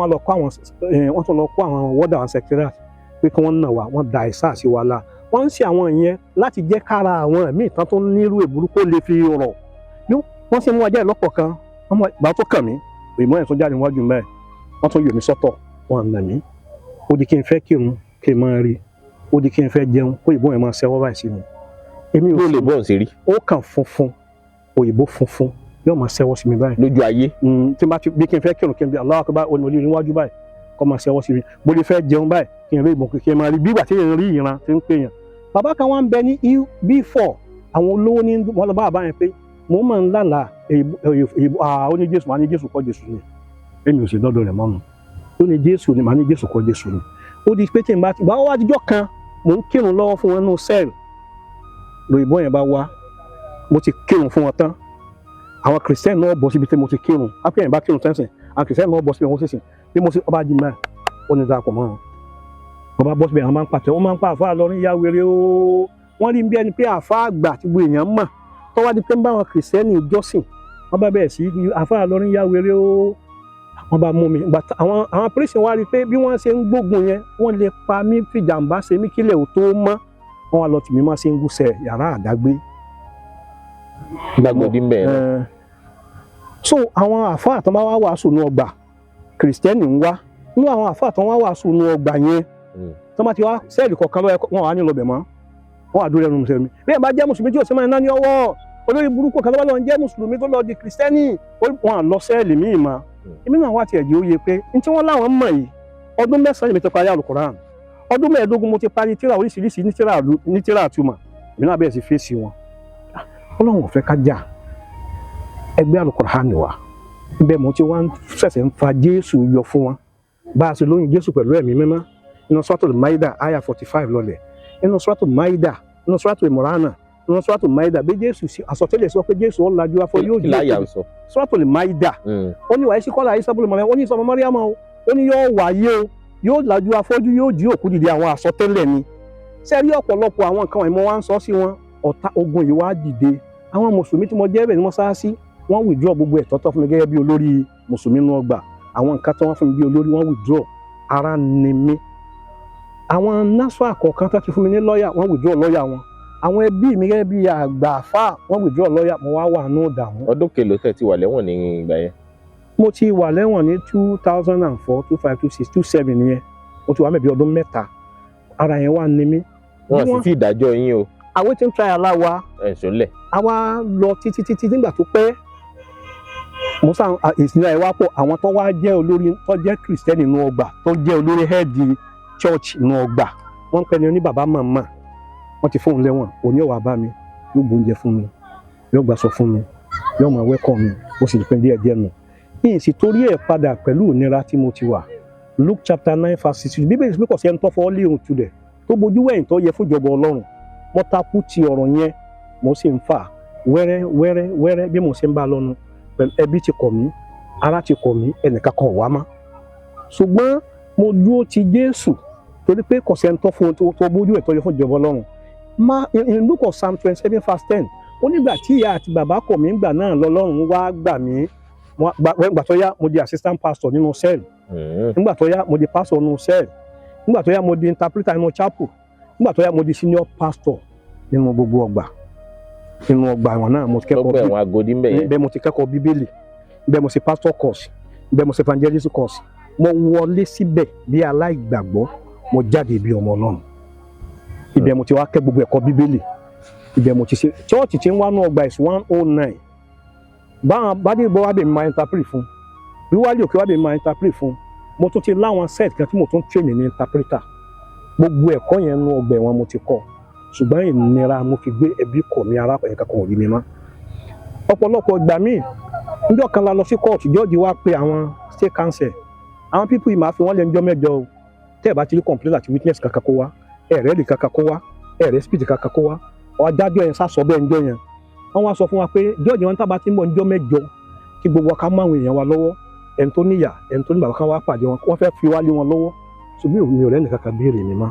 wọ́n tún lọ kó àwọn wọ́dà àwọn secretariat pé kí wọ́n nà wá wọ́n da ẹ̀sà sí wa la wọ́n ń ṣe àwọn ìyẹn láti jẹ́ kára àwọn míì tán tó nírú èbúrú kó lè fi rọ̀ wọ́n sì mú wa jáde lọ́kọ̀ọ̀kan bá tó kàn mí ìmọ̀ ẹ̀ tó jáde níwájú mẹ́ẹ̀ wọ́n tún yọ mí sọ́tọ̀ wọ́n nà mí ó di kí n fẹ́ kírun kí n máa rí ó di kí n fẹ́ jẹun kó ìbọn ẹ̀ máa ṣẹ́wọ́ báyìí sí mi. èmi ò lè bọ́ọ̀ sí rí. ó kàn funfun òyìnbó funfun yóò máa ṣẹ́wọ́ sí mi báyìí. lójú ayé. tí n bá ti bí kí n fẹ́ kírun kí n bí Allahu Akbar olùmọ̀lẹ́ níwájú báyìí kó máa ṣẹ́wọ́ sí mi mo lè fẹ́ jẹun báyìí kí n rí ìbọn kí n máa rí bí ìgbà tí n rí ìran tí ń pè yàn. bàbá kan wá ń bẹ ní B4 àwọn olówó ní wọn lọ bá bàbá yẹn pé mo máa ń lálàá ó ní Jésù máa ní Jésù kọ́ Jésù ni èmi ò sì dọ́dọ̀ rẹ̀ mọ́nu ó ní Jésù ni màá ní Jésù kọ́ Jésù ni ó di pé tí n bá ti báwọ́ àtijọ́ kan mò ń kírun lọ́wọ́ fún wọn nínú sẹ́ẹ̀lì lóyìnbó yẹn bá wá mo ti kírun fún wọn tán àwọn kìrìsìtẹ́nì náà bọ̀ síbi tí mo ti kírun ápẹ́ yẹn bá kírun tẹ́sán àwọn kìrìsìtẹ́nì náà bọ̀ síbi wọn sísìn bí mo ti ọba jí mẹ́rin ó ní darapọ̀ mọ́ wọn wọ́n bá bọ́ síbẹ̀ àwọn máa ń pàtẹ́ wọ́n máa ń pa àfáà lọ́rin ya wèrè o wọ́n rí bí ẹni pé àfáà àgbà tí gbogbo èèyàn mọ̀ tó wá di pé ń bá àwọn kìrìsìtẹ́nì jọ́sìn wọ́n bá bẹ̀rẹ̀ sí àfáà lọ́rin ya wèrè o wọ́n bá mú mi àwọn pírísìn wá rí pé bí wọ́n ṣe ń gbógun yẹn wọ́n lè pa mí fìjàmbá ṣe mí kílẹ̀ ò tó mọ́ wọ́n wá lọ tì mí má ṣe ń gúnṣẹ́ yàrá àdágbé. Lágòdì ń bẹ̀ ẹ́. So àwọn àfáà tó bá wá wàásù ní ọgbà kìrìsìtẹ́nì ń wá nínú àwọn àfáà tó wá wàásù ní ọgbà yẹn tó bá ti wá sẹ́ẹ̀lì kọ̀ọ̀kan lọ́wọ́ wọn wà ní lọ́bẹ̀ mọ́ wọn wà dúró ẹnu mùsùlùmí bí ẹ bá jẹ́ mùsùlùmí tí ò sí máa ń ná ní ọwọ́ olórí burúkú kan lọ́wọ́ lọ́n jẹ́ mùsùlùmí tó lọ di kìrìsìtẹ́nì wọn à lọ sẹ́ẹ̀lì míì mọ́ èmi náà wá tiẹ̀ jẹ́ ó yẹ pé ní tí wọ́n láwọn mọ̀ yìí ọdún 9 mi ti parí Al-Qur'an ọdún 15 mo ti parí tíra oríṣiríṣi ní tíra àtúmọ̀ èmi náà bẹ̀rẹ̀ sí fèsì wọn Ọlọ́run ò fẹ́ ká jà ẹgbẹ́ Al-Qur'an wa bẹ́ẹ̀ mo ti wá ṣẹ̀ṣẹ̀ ń fa Jésù yọ fún wọn bá a ṣe lóyún Jésù pẹ̀lú ẹ̀mí mímọ́ inú Suratul Maida aya 45 lọlẹ̀ inú Suratul Maida inú Suratul Imran inú Suratul Maida bí Jésù àsọtẹ́lẹ̀ sọ pé Jésù ó lajú afọ yóò jẹ́ Suratul Maida ó ní wàá sí kọ́lá ayé sábúlù mọ́lẹ́ ó ní sọmọ Màríàmù ó ní yóò wáyé o yóò lajú afọ́jú yóò jí òkú dìde àwọn àsọtẹ́lẹ̀ ni sẹ́rí ọ̀pọ̀lọpọ̀ àwọn nǹkan ìmọ̀ wa ń sọ sí wọn ọ̀tá ogun yìí wá dìde àwọn mùsùlùmí tí mo jẹ́ bẹ̀ ni wọ́n sá sí wọ́n withdraw gbogbo ẹ̀tọ́ tó fún mi gẹ́gẹ́ bí olórí mùsùlùmí nínú ọgbà àwọn nǹkan tó wọ́n fún mi bí olórí wọ́n withdraw ara ni mí àwọn násùà kọ̀ọ̀kan tó ti fún mi ní lọ́ọ̀yà wọ́n withdraw lọ́ọ̀yà wọn àwọn ẹbí mi gẹ́gẹ́ bí àgbà àfà wọ́n withdraw lọ́ọ̀yà mo wá wà ní ìdààmú. ọdún kèlò tẹ́ ti wà lẹ́wọ̀n ní ìgbà yẹn. mo ti wà lẹ́wọ̀n ní 2004 25 26 27 nìyẹn mo ti wà mẹ́bí ọdún 3 ara yẹn wà ní mí. wọ́n sì ti ìdájọ́ yín o. awaiting trial wa ẹ̀sùnlẹ̀. àwa lọ títí nígbà tó pẹ́ mo sàn ìsìnlẹ̀ ìwà pọ̀ àwọn tó wá jẹ́ olórí tó jẹ́ kìrìsìtẹ́nì nínú ọgbà tó jẹ́ olórí hẹ́ẹ̀dì church nínú ọgbà wọ́n ń pẹ́ ní oní bàbá màmá wọ́n ti fóun lẹ́wọ̀n òní ọ̀wà bá mi yóò gbóúnjẹ fún mi yóò gbàsọ fún mi yóò máa wẹ́kọ̀ mi ó sì pín díẹ̀ nù yìí sì torí ẹ̀ padà pẹ̀lú ìnira tí mo ti wà Luke chapter 9 verse 6 bíbélì pé kò sí ẹni tó fọwọ́ lé ohun tulẹ̀ tó bojú wẹ̀yìn tó yẹ fún ìjọba Ọlọ́run mo takú ti ọ̀rọ̀ yẹn mo sì ń fà wẹ́rẹ́ bí mo ṣe ń bá lọ́nu ẹbí ti kọ̀ mí ara ti kọ̀ mí ẹnìkan kan wá má ṣùgbọ́n mo dúró ti Jésù torí pé kò sí ẹni tó fún tó bójú ẹ̀ tó yẹ fún ìjọba Ọlọ́run in Luke of Psalm 27 verse 10 ó nígbà tí ìyá àti bàbá kọ̀ mí gbà náà lọ́lọ́run wá gbà mí nígbà tó yá mo di assistant pastor nínú cell nígbà tó yá mo di pastor nínú cell nígbà tó yá mo di interpreter nínú chapel nígbà tó yá mo di senior pastor nínú gbogbo ọgbà ẹ̀wọ̀n náà mo ti kẹ́kọ̀ọ́ bẹ́ẹ̀ mo ti kẹ́kọ̀ọ́ bíbélì bẹ́ẹ̀ mo ṣe pastor course bẹ́ẹ̀ mo ṣe evangelist course mo wọlé síbẹ̀ bí aláìgbàgbọ́ mo jáde bí ọmọ Ọlọ́run ibẹ̀ mo ti wá kẹ́ gbogbo ẹ̀kọ́ bíbélì ibẹ̀ mo ti ṣe church tí ń wá ní ọgbà is 109 báwọn bádé bọ́ wá bẹ̀ mi máa interpret fún bí wálé òkè wá bẹ̀ mi máa interpret fún mo tún ti láwọn set kan tí mo tún train ní interpreter gbogbo ẹ̀kọ́ yẹn nú ọgbà ẹ̀wọ̀n mo ti kọ́ ṣùgbọ́n ìnira mo fi gbé ẹbí kọ̀ ní ara ẹ̀ka kan ò rí mi mọ́ ọ̀pọ̀lọpọ̀ ìgbà míì níjọ́ kan la lọ sí kóòtù jọ́ọ̀jì wá pé àwọn state council àwọn pípù yìí máa fi wọ́n lé níjọ́ mẹ́jọ o tẹ́ ẹ̀ bá ti rí complaint àti witness kankan kó wá ẹ̀rẹ́ lè kankan kó wá ẹ̀rẹ́ speech kankan kó wá adájọ́ yẹn sá sọ bẹ́ẹ̀ níjọ́ yẹn wọ́n wá sọ fún wa pé jọ́ọ̀jì wọn tábà ti ń bọ̀ níjọ́ mẹ́jọ kí gbogbo ká mú àwọn èèyàn wa lọ́wọ́ ẹni tó níyà ẹni tó ní bàbá kan wá pàdé wọn wọ́n fẹ́ fi wá lé wọn lọ́wọ́ ṣùgbọ́n mi ò rẹ́ni kankan béèrè mi mọ́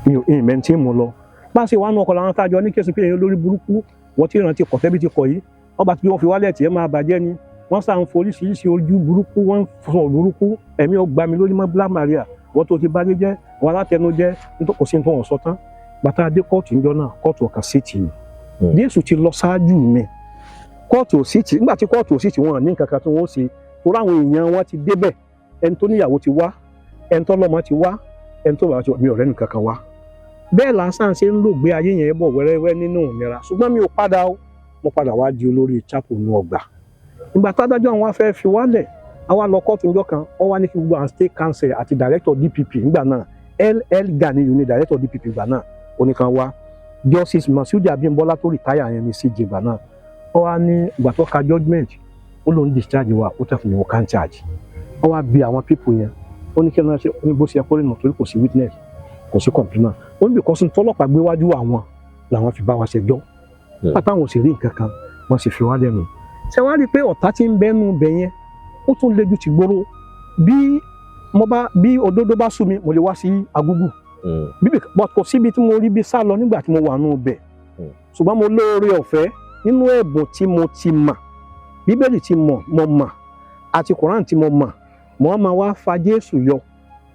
mi ò ìmẹ̀ tí mo lọ bá ṣe wà nù ọkọ̀ làwọn tájọ ní kéésì pé èèyàn lórí burúkú wọ́n ti rántí kọ̀tẹ́ bí ti kọ̀ yìí wọ́n bá ti bí wọ́n fi wálẹ̀ tí ẹ máa bàjẹ́ ni wọ́n sàn foríṣiríṣi ojú burúkú wọ́n sọ burúkú ẹ̀mí ọgbà mi lórí mọ́ Black Maria wọ́n tó ti báyé jẹ́ wọn alátẹnu jẹ́ nítorí kò sí ní tó wọ́n sọ tán bàtà adé kóòtù níjọ́ náà kóòtù ọ̀kan síìtì ni Jésù ti lọ ṣáájú mi kóòtù síìtì nígbà tí kóòtù síìtì wọn ní nǹkan kan tí wọ́n ṣe torí àwọn èèyàn wọn ti débẹ̀ ẹni tó níyàwó ti wá ẹni tó lọ́mọ ti wá ẹni tó bàbá ti wá mi ò rẹ́ni kankan wá bẹ́ẹ̀ lásán ṣe ń lò gbé ayé yẹn bọ̀ wẹ́rẹ́wẹ́ nínú ìnira ṣùgbọ́n mi ò padà ó mo padà wá di olórí chapel ní ọgbà ìgbà tádájọ́ àwọn afẹ́ fi wálẹ̀ àwa lọ kóòtù níjọ́ kan wọ́n wá ní kí gbogbo àwọn state council àti director DPP nígbà náà LL Ganiyu ní director DPP ìgbà náà oníkan wá Justice Masudi Abimbola tó rìtáyà yẹn ní CJ ìgbà náà wọ́n wá ní ìgbà tó ka judgement ó lóun discharge wa ó tẹ̀ fún mi wọ́n can charge wọ́n wá bi àwọn people yẹn ó ní kí wọ́n ṣe bó ṣe ẹ̀kọ́ lẹ́nu torí kò sí witness kò sí complainant ó ní bí kọ́sùn tọ́lọ́pàá gbé wájú àwọn làwọn fi bá wa ṣẹjọ́ pátá àwọn ò sì rí nǹkan kan wọ́n sì fi wá lẹ́nu ṣé wọ́n á rí i pé ọ̀tá tí ń bẹ́nu bẹ̀ yẹn ó tún lejú ti gbóró bí mo bá bí òdodo bá sú mi mo lè wá sí Agúgù bíbí kò síbi tí mo rí bí sá lọ nígbà tí mo wà nù bẹ̀ ṣùgbọ́n mo lóore ọ̀fẹ́ nínú ẹ̀bùn tí mo ti mọ̀ bíbélì tí mo mọ̀ àti Kùránì tí mo mọ̀ mo máa wá fa Jésù yọ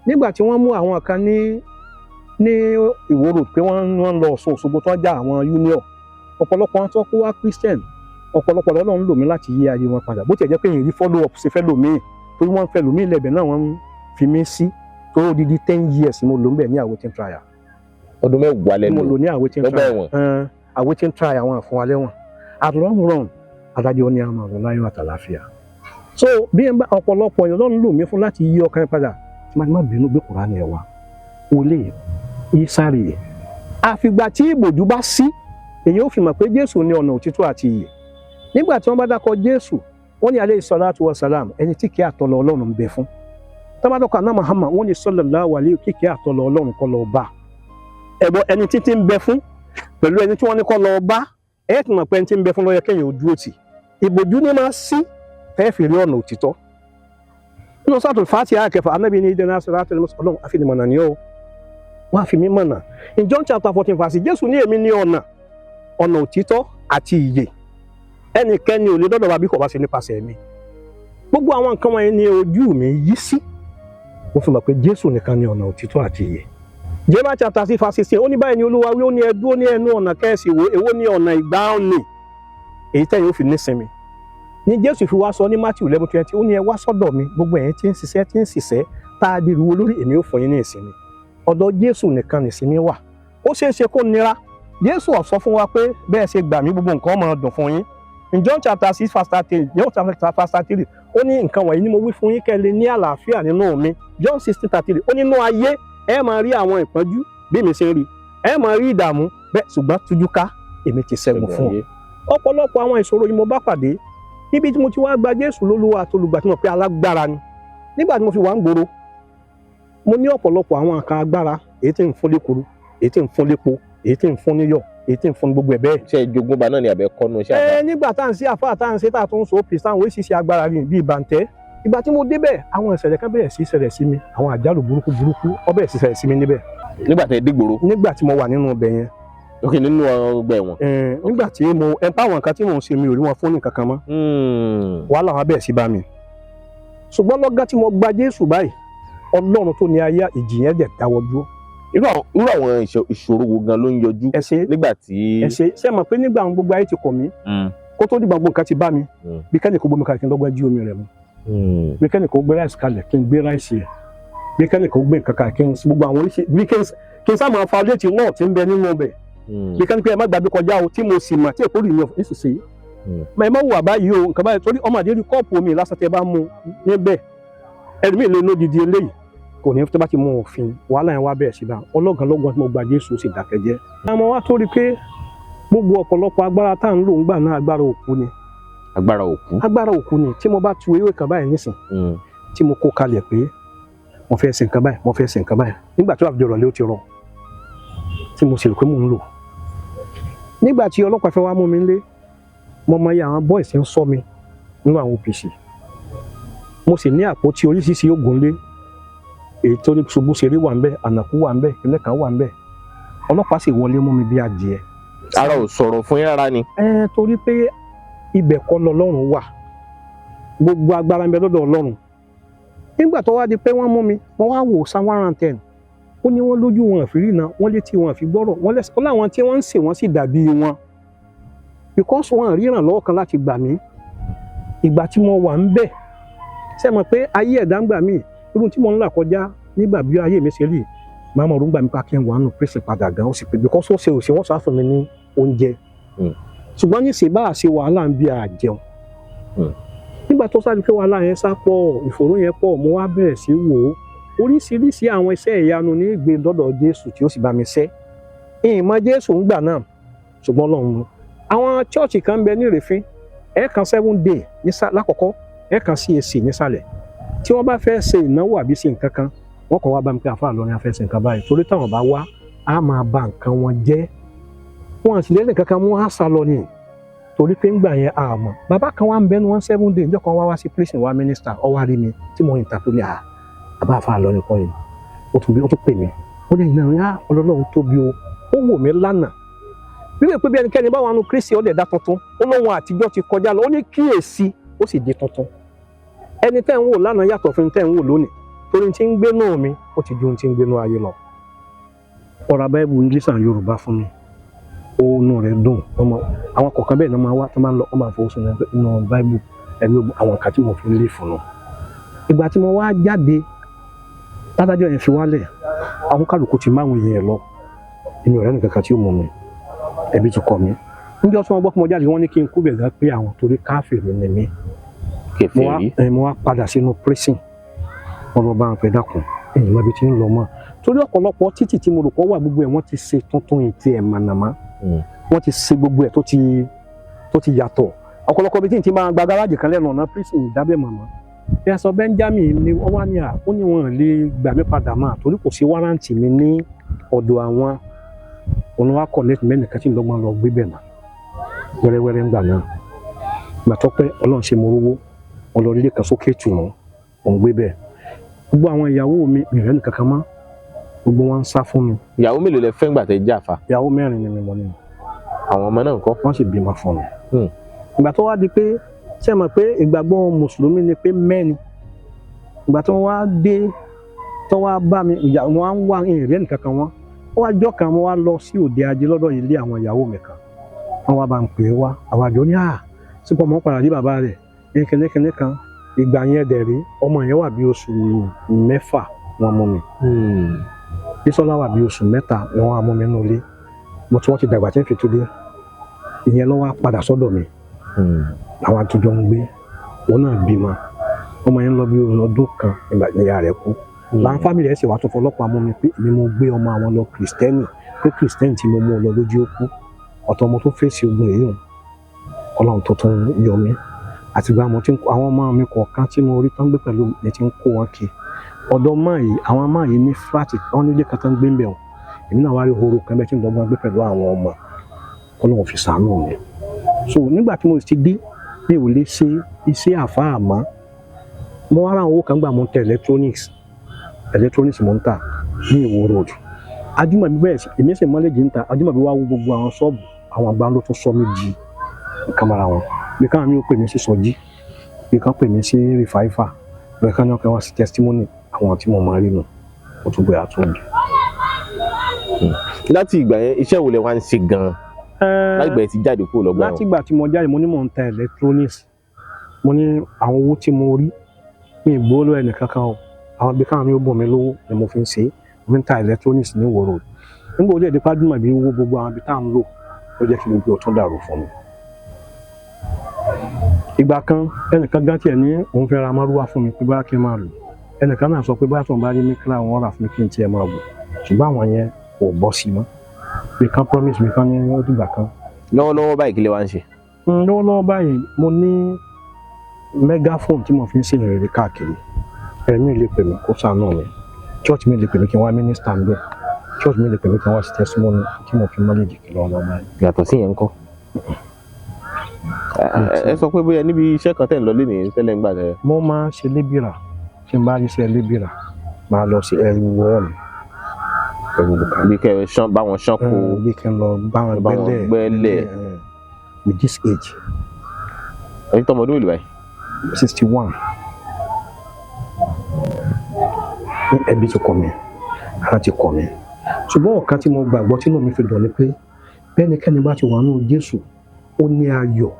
nígbà tí wọ́n mú àwọn kan ní Ìwòrò pé wọ́n lọ Ọ̀ṣun Òṣogbo tó já àwọn union ọ̀pọ̀lọpọ̀ wọn tó kó wá Christian ọ̀pọ̀lọpọ̀ Ọlọ́run lò mí láti yí ayé wọn padà bó tiẹ̀ jẹ́ pé èyí rí follow up ṣe fẹ́ lò mí torí wọ́n fẹ́ lò mí lẹ́bẹ̀ náà wọ́n fi mí sí tó dídí 10 years mo lò ń bẹ̀ ní awaiting trial. ọdún mẹ́wàá lẹ́nu mo lò ní awaiting trial awaiting trial àwọn àfún alẹ́ wọn at long run adájọ́ ní àmọ́ ọ̀rọ̀ láyọ̀ àtàláfíà. so bí ọ̀pọ̀lọpọ̀ Ọlọ́run lò mí fún láti yí ọkàn padà tí má bínú gbé Kùránì ẹ̀ wá olè ìsáré àfìgbà tí ìbòjú bá sí èyí ó fi mọ̀ pé Jésù ní ọ̀nà òtítọ́ àti ìyè nígbà tí wọ́n bá dákọ̀ Jésù wọ́n ní alayhi salatu wa salam ẹni tí kìí àtọ̀lọ̀ Ọlọ́run ń bẹ fún tọ́bádọ́kọ̀ àná Muhammad wọ́n ní sallallahu alayhi kíkẹ́ àtọ̀lọ̀ Ọlọ́run kọ́ lọ bá ẹ̀bọ̀ ẹni títí ń bẹ fún pẹ̀lú ẹni tí wọ́n ní kọ́ lọ bá ẹ̀ tí mọ̀ pé ẹni tí ń bẹ fún lọ́yẹ kẹ́yìn ojú òtì ìbòjú ní máa sí fẹ́ẹ́ fi rí ọ̀nà òtítọ́ nínú sọ́ọ̀tù Fátíhà kẹfà anábì ní ìdẹ́nà siratal mustaqim Ọlọ́run àfinimọ̀nà ni ó wọ́n á fi mí mọ̀nà in John chapter 14 verse Jésù ní èmi ní ọ̀nà òtítọ́ àti ìyè ẹnikẹ́ni ò lè dọ́dọ̀ wa bí kò bá ṣe nípasẹ̀ mi gbogbo àwọn nǹkan wọ̀nyí ni ojú mi yí sí mo fi mọ̀ pé Jésù nìkan ni ọ̀nà òtítọ́ àti ìyè Jeremiah chapter 6 verse 16 ó ní báyìí ni Olúwa wí ó ní ẹ dúró ní ẹnu ọ̀nà kẹ́ẹ̀sì wo èwo ní ọ̀nà ìgbàanì èyí tẹ́yìn ó fi nísinmi ní Jésù fi wá sọ ní Matthew 11:20 ó ní ẹ wá sọ́dọ̀ mi gbogbo ẹ̀yin tí ń ṣiṣẹ́ tá a di ìrúwó lórí èmi ó fún yín ní ìsinmi ọ̀dọ̀ Jésù nìkan nìsinmi wà ó ṣeé ṣe kó nira Jésù ó sọ fún wa pé bẹ́ẹ̀ ṣe gbà mí gbogbo nǹkan máa dùn fún yín in John chapter 6 verse 3 John chapter 3 ó ní nǹkan wọ̀nyí ni mo wí fún yín kẹ́ lè ní àlàáfíà nínú mi John 16:3 ó nínú ayé ẹ máa rí àwọn ìpọ́njú bí mi ṣe rí ẹ máa rí ìdààmú bẹ́ẹ̀ ṣùgbọ́n tújú ká èmi ti ṣẹ́gun fún ọ ọ̀pọ̀lọpọ̀ àwọn ìṣòro yìí mo bá pàdé níbi tí mo ti wá gba Jésù lólúwa àtolùgbà tí mo pé alágbára ni nígbà tí mo fi wà ń gbòòrò mo ní ọ̀pọ̀lọpọ̀ àwọn nǹkan agbára èyí tí ń fún lékuru èyí tí ń fún lépo èyí tí ń fún níyọ̀ èyí tí ń fún gbogbo ẹ̀ bẹ́ẹ̀. ṣe ìjogúnba náà ni àbẹ kọ́nu iṣẹ́ àbá. nígbà tá à ń ṣe àfáà tá à ń ṣe tá à tún so pìsàn àwọn oríṣiríṣi agbára rìn bíi bàǹtẹ́ ìgbà tí mo débẹ̀ àwọn ìṣẹ̀lẹ̀ kan bẹ̀rẹ̀ sí ṣẹlẹ̀ sí mi àwọn àjálù burúkú ó bẹ̀rẹ̀ sí ṣẹlẹ̀ sí mi níbẹ̀. nígbà tẹ́ dìgbòrò. nígbà tí mo wà nínú ọbẹ̀ yẹn. ok nínú ọgbà ẹ̀wọ̀n. nígbà tí mo táwọn nǹkan tí mò ń ṣe mi ò rí wọn fún ní kankan mọ́. wàhálà wọn bẹ̀rẹ̀ sí bá mi. ṣùgbọ́n lọ́gán tí mo gba Jésù báyìí Ọlọ́run tó ní ayé ìjì yẹn dẹ̀ dáwọ́ dúró. irú àwọn ìṣòro wo gan ló ń yọjú nígbà tí. ṣé mọ̀ pé nígbà àwọn gbogbo ayé ti kọ̀ mí kó tó dìgbà gbogbo nǹkan ti bá mi bí kẹ́ni kò gbómi kalẹ̀ kí n lọ́gbọ́n jí omi rẹ̀ mu bí kẹ́ni kò gbé ráìsì kalẹ̀ kí n gbé ráìsì rẹ̀ bí kẹ́ni kò gbé nǹkan kalẹ̀ kí n gbogbo àwọn oríṣi bí kí n sá máa fa létí náà tí ń bẹ nínú ọbẹ̀ bí kẹ́ni pé ẹ má gbàgbé kọjá o tí mo sì mà tí èkó rì mí nísinsìnyí mà ẹ má wùwà báyìí o nǹkan báyìí torí ọmọ àdéhùn kọ́ọ̀pù omi lásán tẹ bá mu níbẹ̀ ẹlòmíì lè ló didi eléyìí kò ní tó bá ti mú òfin wàhálà yẹn wá bẹ̀rẹ̀ sí bá ọlọ́gàn lọ́gbọ̀n tí mo gba Jésù sì dákẹ́ jẹ́. àmọ́ wá tó rí pé gbogbo ọ̀pọ̀lọpọ̀ agbára tá à ń lò ń gbà náà agbára òkú ni. agbára òkú ni tí mo bá tu ewé kan báyìí nísìn tí mo kó kalẹ̀ pé mo fẹ́ ṣe nǹkan báyìí mo fẹ́ ṣe nǹkan báyìí nígbà tí wàá fi jọrọ̀ lé ó ti rọ tí mo sì rò pé mò ń lò. nígbà tí ọlọ́pàá fẹ́ wá mú mi lé mo mọ iye àwọn boys ń sọ mi nínú àwọn OPC mo sì ní àpótí oríṣiríṣi oògùn lé èyí tó ní ṣubú ṣeré wà ń bẹ ànàkú wà ń bẹ ilé kan wà ń bẹ ọlọ́pàá sì wọlé mú mi bí adìẹ. ara ò sọ̀rọ̀ fún yín rárá ni. torí pé ibẹ̀ kọ́ lọ́lọ́run wà gbogbo agbára ń bẹ lọ́dọ̀ Ọlọ́run nígbà tó wá di pé wọ́n mú mi wọ́n wá wò Psalm 110 ó ní wọ́n lójú wọn àfi ríran wọ́n létí wọn àfi gbọ́rọ̀ wọ́n lẹ́sẹ̀ ó láwọn tí wọ́n ń sè wọ́n sì dàbí wọn because wọn ríran lọ́wọ́ kan láti gbà mí ìgbà tí mo wà ń bẹ̀ ṣe mọ̀ pé ayé ẹ̀dá ń gbà mí irú tí mo ń là kọjá nígbà bí ayé mi ṣe rí màá mọ̀ ọ̀rùngbà mi pa kí n wà nù pèsè padà gan ó sì pé because ó ṣe òṣè wọ́n sá fún mi ní oúnjẹ ṣùgbọ́n ní ṣe bá àṣe wàhálà ń bí àjẹun nígbà tó sáré pé wàhálà yẹn sá pọ̀ ìfòró yẹn pọ̀ mo wá bẹ̀rẹ̀ sí wò ó oríṣiríṣi àwọn iṣẹ́ ìyanu ní ìgbé dọ́dọ̀ Jésù tí ó sì bá mi ṣẹ́ ìmọ̀ Jésù ń gbà náà ṣùgbọ́n Ọlọ́run àwọn chọ́ọ̀chì kan bẹ ní Ìrèfín ẹ̀ẹ̀kan 7 day lákọ̀ọ́kọ́ ẹ̀ẹ̀kan CAC nísàlẹ̀ tí wọ́n bá fẹ́ ṣe ìnáwó àbí ṣe nǹkan kan wọ́n kàn wá bá mi pé àfáà lọ́rin afẹ́ ṣe nǹkan báyìí torí táwọn bá wá á máa bà nǹkan wọn jẹ́ wọn sì lẹ́nu kankan mú àṣà lọ ni torí pé ńgbà yẹn àmọ́ bàbá kan wá ń bẹ́nu wọn 7 day níjọ́ kan wá sí prison wá minister ó wá rí mi tí mo interpret àbá àfa lọ nìkan yìí ó tún pè mí ó lè nà á Ọlọ́run tóbi o ó wò mí lánàá nílẹ̀ pé bí ẹnikẹ́ni bá wà nù Kristi ó lè dá tuntun ó lóhun àtijọ́ ti kọjá lọ ó ní kíyèsí ó sì di tuntun ẹni tẹ́ ń wò lánàá yàtọ̀ fún tẹ́ ń wò lónìí torí tí ń gbé náà mi ó ti di ohun tí ń gbé náà ayé lọ ọ̀rọ̀ Bible English and Yorùbá fún mi òun rẹ̀ dùn àwọn kọ̀ọ̀kan bẹ́ẹ̀ ni wọ́n máa wá tó máa ń lọ wọ́n máa fọwọ́ sọ̀rọ̀ nínú Bible ẹ̀mí àwọn nǹkan tí mo fi ń lè fún un ìgbà tí mo wá jáde ládájọ́ yẹn fi wálẹ̀ àwọn kálukú ti máwọn èèyàn lọ èmi ọ̀rẹ́ nìkan kan tí ó mú mi ẹbí ti kọ mi níjọ́ tí wọ́n gbọ́ pé mo jáde wọ́n ní kí n kú bẹ̀gá pé àwọn torí káfíìrì ni mí mo wá padà sínú prison wọn lọ bá wọn pẹ dákun èyí mọ ibi tí ń lọ mọ́ torí ọ̀pọ̀lọpọ̀ títì tí mo rò pọ̀ wà gbogbo ẹ̀ wọ́n ti ṣe tuntun ìtì ẹ̀ mànàmá wọ́n ti ṣe gbogbo ẹ̀ tó ti yàtọ̀ ọ̀pọ̀lọpọ̀ ibi tí n ti máa gba gáràjì kan lẹ́nu ọ̀nà prison ìdábẹ́ màmá Pásítọ̀ Benjamin ni wọ́n wá ní ó ní wọn lè gbà mí padà máa torí kò sí wárántì mi ní ọ̀dọ̀ àwọn olùwà connect mẹ́nìkan tí ń lọ́gbọ́n lọ gbé bẹ̀ náà wẹ́rẹ́wẹ́rẹ́ ń gbà náà ìgbà tó pẹ́ Ọlọ́run ṣe mo rówó wọn lọ rí ilé kan sókè tù wọn òun gbé bẹ́ẹ̀ gbogbo àwọn ìyàwó mi ìrẹ́ nìkan kan mọ́ gbogbo wọn ń sá fún mi. ìyàwó mélòó lẹ fẹ́ ńgbà tẹ́ jáfa. ìyàwó 4 ni mi mọ́ nínú. àwọn ọmọ náà ńkọ́. wọ́n sì bímọ fún mi. ìgbà tó wá di pé ṣé mọ̀ pé ìgbàgbọ́ mùsùlùmí ni pé mẹ́ni ìgbà tó wá dé tó wá bá mi wọ́n á ń wá ìrẹ́ nìkan kan wọ́n wá jọ́ kan mo wá lọ sí òde ajé lọ́dọ̀ ilé àwọn ìyàwó mi kan wọ́n wá bá ń pè é wá àwọn àjọ ní sípò mọ́ padà rí bàbá rẹ̀ kẹ́nẹ́kẹ́nẹ́ kan ìgbà yẹn dẹ̀ rí ọmọ yẹn wà bí oṣù 6 wọn mú mi Bísọ́lá wà bí oṣù 3 wọn wá mú mi nínú ilé mo tí wọ́n ti dàgbà tí ń fi tó dé ìyẹn ló wá padà sọ́dọ̀ mi àwọn àtúnjọ ń gbé òun náà bímọ ọmọ yẹn lọ bí ọdún kan ìyá rẹ̀ kú láwọn fámìlì ẹ̀ sì wá tó fọlọ́pàá mú mi pé èmi mo gbé ọmọ àwọn lọ kìrìsìtẹ́nì pé kìrìsìtẹ́nì tí mo mú ọ lọ lójú ó kú ọ̀tọ̀ ọmọ tó fèsì ogun èyí Ọlọ́run tó tún yọ mí àtìgbà àwọn ọmọ mi kọ̀ọ̀kan tí mo rí tán gbé pẹ̀lú mi ti ń kó wọn kí ọ̀dọ̀ àwọn máa yìí ní fúláàtì wọn nílé kan tán gbé ń bẹ̀ wọn èmi náà wá rí horo kan bẹ́ẹ̀ tí ń dọ́gbọ́n gbé pẹ̀lú àwọn ọmọ Ọlọ́run fi ṣàánú mi so nígbà tí mo ti dé mi ò lè ṣe iṣẹ́ àfáà mọ́ mo wá ra owó kan gbà mo ń tẹ electronics mo ń tà ní Ìwó road Ajímọ̀bí bẹ́ẹ̀ èmi sì mọ́lẹ́jì ń ta Ajímọ̀bí wá wo gbogbo àwọn ṣọ́ọ̀bù àwọn àgbà ló tún sọ mí di kámara wọn bí káwọn mi ò pè mí sí Sọjí bí káwọn pè mí sí Rìfáífà bí káwọn kan wá sí testimony àwọn tí mo máa rí nù mo tún gbé àtúndì. láti ìgbà yẹn iṣẹ́ wo lẹ wá ń ṣe gan-an láti ìgbà yẹn ti jáde kúrò lọ́gbà wọn. láti ìgbà tí mo jáde mo ní mò ń ta electronics mo ní àwọn owó tí mo rí mi ìgbówó lọ́wọ́ ẹnì kankan o àwọn bí káwọn mi ò bọ̀ mí lówó ni mo fi ń ṣe mo ń ta electronics ní Ìwó road nígbà olóòdì Ajímọ̀bí wo gbogbo àwọn ibi tá à ń lò ó jẹ́ kí gbogbo ọ̀tún dàrú fún mi. ìgbà kan ẹnìkan gán tiẹ̀ ní òun fẹ́ ra márúwá fún mi pé bá kí n máa lò ẹnìkan náà sọ pé bá tó ń bá rí ní kíláà wọn rà fún mi kí n tiẹ̀ máa lò ṣùgbọ́n àwọn yẹn kò bọ́ sí mọ́ pé kan promise mi kan ní ó dìgbà kan. lọ́wọ́lọ́wọ́ báyìí kí lẹ wá ń ṣe. lọ́wọ́lọ́wọ́ báyìí mo ní megaphone tí mo fi ń ṣe ìrìn káàkiri ẹ̀mí lè pè mí kó ṣàánú mi church mi lè pè mí kí n wá minister ń bẹ̀ church mi lè pè mí kí n wá sí testimony tí mo fi mọ́lẹ̀ jì kí lọ́wọ́ báyìí. yàtọ̀ sí yẹn ńkọ́. ẹ sọ pé bóyá níbi iṣẹ́ kan tẹ̀ ń lọ lé nìyẹn tẹ́lẹ̀ ń gbà tẹ́lẹ̀. mo máa ń ṣe lébìrà tí n bá rí iṣẹ́ lébìrà máa lọ sí ẹrù wọ́ọ̀lù bí kẹ́ ẹ bá wọn ṣán kó bí kí n lọ bá wọn gbẹ́lẹ̀ with this age. ẹ̀yin tọmọdún òlù báyìí. 61 ní ẹbí ti kọ mi ara ti kọ mi ṣùgbọ́n ọ̀kan tí mo gbàgbọ́ tí inú mi fi dùn ni pé bẹ́nikẹ́ni bá ti wà nínú Jésù ó ní ayọ̀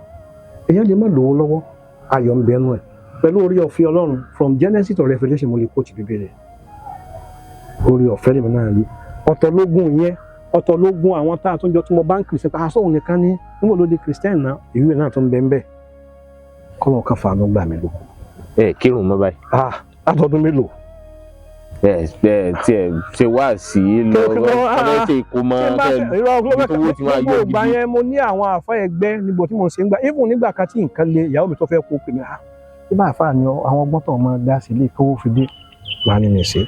èèyàn lè má lówó lọ́wọ́ ayọ̀ ń bẹ nú ẹ̀ pẹ̀lú orí ọ̀fẹ́ Ọlọ́run from Genesis to Revelation mo lè kó ti bíbélì orí ọ̀fẹ́ lèmi náà rí ọ̀tọ̀ lógún yẹn ọ̀tọ̀ lógún àwọn tá a tún jọ tí mo bá ń kìrìsìtẹ́nì àsọ̀hún nìkan ní níbo ló di kìrìsìtẹ́nì náà ìwé náà tó ń bẹ ń bẹ kọ́mọ kan fàánú gbà mí lóko. Kírun mọ́ báyìí. Àtọ́dún mélòó. Tí ẹ ṣe wá sí lọ́wọ́ ṣe ìkómọ owó tí wọ́n á yọ gidi. ìgbà yẹn mo ní àwọn àfa ẹgbẹ́ níbo tí mo ṣe ń gbà even nígbà kan tí nǹkan le ìyàwó mi tó fẹ́ kó pè mí bí bá àfa ni àwọn ọgbọ́n tó máa dá sí ilé kówó fi dé máa ní mi ṣe.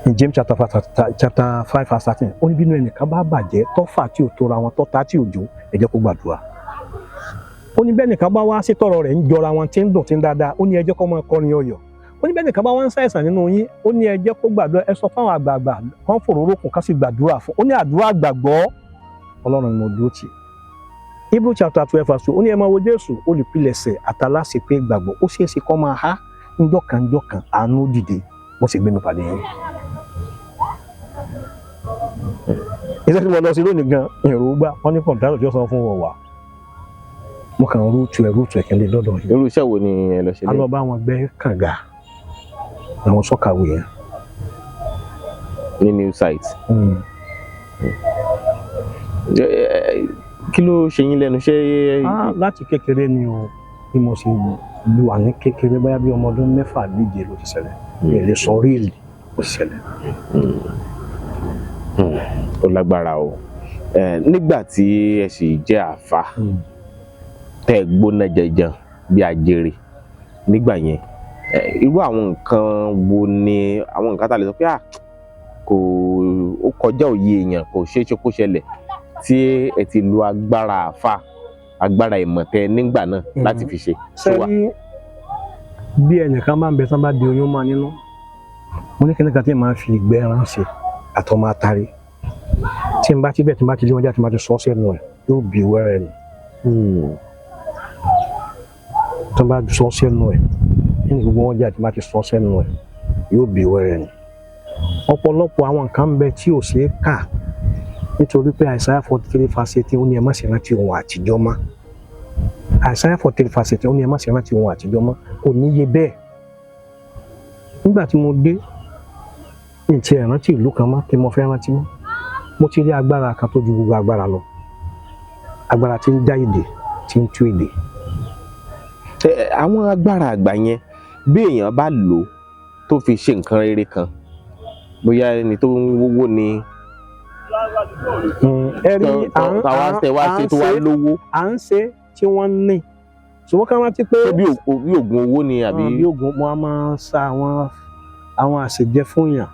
In James chapter 5 verse 13 ó ní bínú ẹnìkan bá bàjẹ́ tọ́fà tí ò tóra wọn tọ́ta tí ò jó ẹ jẹ́ kó gbàdúrà. Ó ní bẹ́ẹ̀ nìkan bá wá sí tọrọ rẹ̀ ń jọra wọn tí ń dùn tí ń dáadáa ó ní ẹ jẹ́ kó máa kọrin ọyọ̀ ó ní bẹ́ẹ̀ nìkan bá wọ́n ń ṣàìsàn nínú yín ó ní ẹ jẹ́ kó gbàdúrà ẹ sọ fáwọn àgbààgbà kan fòróró kùn ká sì gbàdúrà fún ó ní àdúrà gbàgbọ́ Ọlọ́run ni mo dúró tì. Hebrew chapter 12 verse 2 ó ní ẹ máa wo Jésù olùpilẹ̀ṣẹ̀ àtàlásìpé gbàgbọ́ ó ṣeé ṣe kó máa há njọ́kan àánú dìde mo sì gbé mi pàdé yín. iṣẹ́ tí mo lọ sí lónìí gan èrò gbá wọ́n ní kọ̀ǹtàrọ̀ tí ó san fún wọn wà mo kàn rúùtù ẹ̀ kí n lè dọ́dọ̀ yìí. irú iṣẹ́ wo ni ẹ lọ ṣe a lọ bá wọn gbẹ́ kànga àwọn sọ́kàwé yẹn. ní new site. kí ló ṣe yín lẹ́nu ṣé. láti kékeré ni o bí mo ṣe lu wà ní kékeré bóyá bí ọmọ ọdún 6-7 ló ti ṣẹlẹ̀ èlé sọ ríìlì ó ṣẹlẹ̀. ó lágbára o nígbà tí ẹ sì jẹ́ àáfà tẹ́ gbóná jẹjẹn bí ajere nígbà yẹn irú àwọn nǹkan wo ni àwọn nǹkan tá a lè sọ pé kò ó kọjá òye èèyàn kò ṣeé ṣe kó ṣẹlẹ̀ tí ẹ ti lo agbára àáfà agbára ìmọ̀tẹ́ nígbà náà láti fi ṣe. sẹ́yìn bí ẹnìkan máa ń bẹ tán bá di oyún máa nínú mo ní kíní kan tí màá fi ìgbẹ́ ẹran ṣe àtọmọ atari tí n bá ti bẹ́ẹ̀ tí n bá ti lé wọn jáde tí n bá ti sọ sẹ́nu ẹ̀ yóò bí wẹ́rẹ́ ni tí n bá sọ sẹ́nu ẹ̀ nínú gbogbo wọn jáde tí n bá ti sọ sẹ́nu ẹ̀ yóò bí wẹ́rẹ́ ni. ọ̀pọ̀lọpọ̀ àwọn nǹkan ń bẹ tí ò ṣeé kà nítorí pé Àìsáyà 43:18 ó ní ẹ má ṣe rántí ohun àtijọ́ mọ́. Àìsáyà 43:18 ó ní ẹ má ṣe rántí ohun àtijọ́ mọ́ kò níye bẹ́ẹ̀. nígbà tí mo dé ní ti ìrántí ìlú kan mọ́ kí mo fẹ́ rántí mọ́ mo ti rí agbára kan tó ju gbogbo agbára lọ agbára tí ń dá èdè tí ń tú èdè. àwọn agbára àgbà yẹn bí èèyàn bá lò ó tó fi ṣe nǹkan rere kan bóyá ẹni tó ń wówó ni à ń ṣe tí wọ́n ní ṣùgbọ́n ká rántí pé bí oògùn owó ni àbí. bí oògùn mo máa ń sa àwọn àṣejẹ fún yàn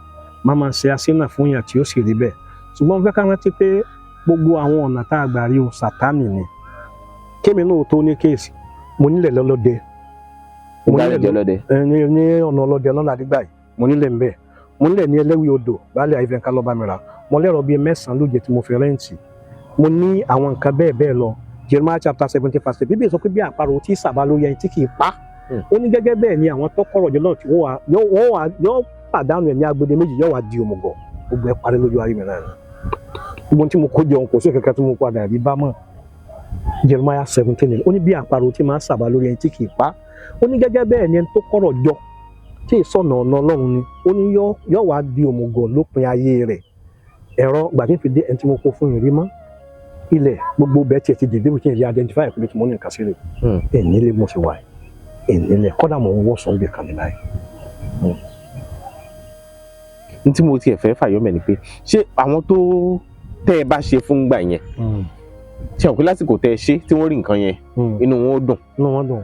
máa ṣe aṣínà fún yàn tí ó sì rí bẹ́ẹ̀ ṣùgbọ́n fẹ́ ká rántí pé gbogbo àwọn ọ̀nà tá a gbà rí ohun Sátánì ni kémi náà tó ní kéèsì mo nílẹ̀ lọ́lọ́dẹ ní ọ̀nà ọlọ́dẹ lọ́nà àdígbà yìí mo nílẹ̀ ń bẹ̀ mo nílẹ̀ ní ẹlẹ́wì odò baálé àìfẹ́ǹká lọ́ba mìíràn mo lẹ́rọ bíi 9 lóje tí mo fi rẹ́ǹtì mo ní àwọn nǹkan bẹ́ẹ̀ lọ Jeremiah chapter 70:1 bíbélì sọ pé bí àparò tí sàbà ló yẹ tí kì í pa ó ní gẹ́gẹ́ bẹ́ẹ̀ ni àwọn tọ́kọ̀rọ̀ jọ náà tí wọ́n pàdánù ẹ̀ ní agbede méjì yóò wá di òmùgọ̀ gbogbo ẹ̀ parí lójú ayé mi náà ni gbogbo tí mo kó jẹun kò sí kankan tí mo padà rí bá mọ́ Jeremiah 17 ó ní bí àparò tí máa sàbà lórí ẹ̀ tí kì í pa ó ní gẹ́gẹ́ bẹ́ẹ̀ ni ẹni tó kọ̀rọ̀ jọ tí ìsọ̀nà ọ̀nà Ọlọ́run ni ó ní yóò wá di òmùgọ̀ lópin ayé rẹ̀ ẹ̀rọ gbàdé fi dé ẹni tí mo kó fún ìrí mọ́ ilẹ̀ gbogbo bẹ́ẹ̀ tiẹ̀ ti dìde bí kí n rí identify pé mo ní nǹkan sílẹ̀ ẹ̀ nílé mo ṣe wà ẹ̀ nílẹ̀ kọ́dà mo ń wọ́ sọ́n bí kan ní báyìí. ní tí mo tiẹ̀ fẹ́ fàyọ́ mẹ́ ni pé ṣé àwọn tó tẹ́ ẹ bá ṣe fún gbà yẹn ṣe àwọn pé lásìkò tẹ́ ẹ ṣe tí wọ́n rí nǹkan yẹn inú wọn ó dùn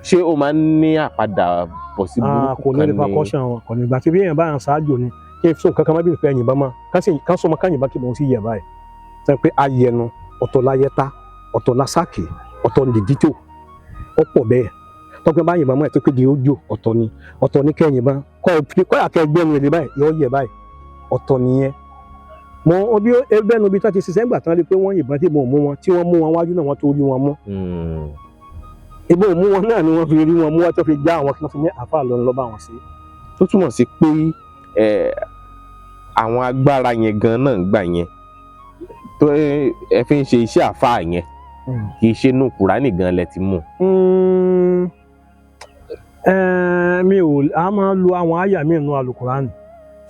ṣé ó máa ń ní àpadà bọ̀ sí burúkú kan ní. kò ní repercussion wọn kò ní ìgbà tí bí èèyàn bá yàn ṣáájú ni kí n fún kankan má bí ìfẹ́ yìnbọn mọ́ ká sọ ma ká yìnbọn kí mò ń sí yẹ báyìí sọ pé ayẹnu ọ̀tọ̀ láyẹta ọ̀tọ̀ lásákì ọ̀tọ̀ nìdítò ó pọ̀ bẹ́ẹ̀ tọ́pẹ́ bá yìnbọn mọ́ ẹ̀ tó pé di ojú ọ̀tọ̀ ní kẹ́yìnbọn kọ́ àkẹ́ gbẹ́nu èdè báyìí yọ yẹ báyìí ọ̀tọ̀ nìyẹn mọ ọbí ẹgbẹ́nu bí tó ti ṣiṣẹ́ ńgbà tán rí pé wọ́n yìnbọn tí mo mú wọn tí wọ́n mú wọn wájú náà wọ́n tó rí wọn mú ibo mú wọn náà ni wọ́n fi rí wọn mú wọn tó fi já àwọn kí wọ́n fi ní àfáà lọ́nà lọ́ bá wọn sí. tó túmọ̀ sí pé àwọn agbára yẹn gan náà gbà yẹn tó ẹ fi ń ṣe iṣẹ́ àfáà yẹn kì í ṣe inú Kùránì gan lẹ ti mú. mi ò a máa lo àwọn àyà mi nínú Àlùkùránì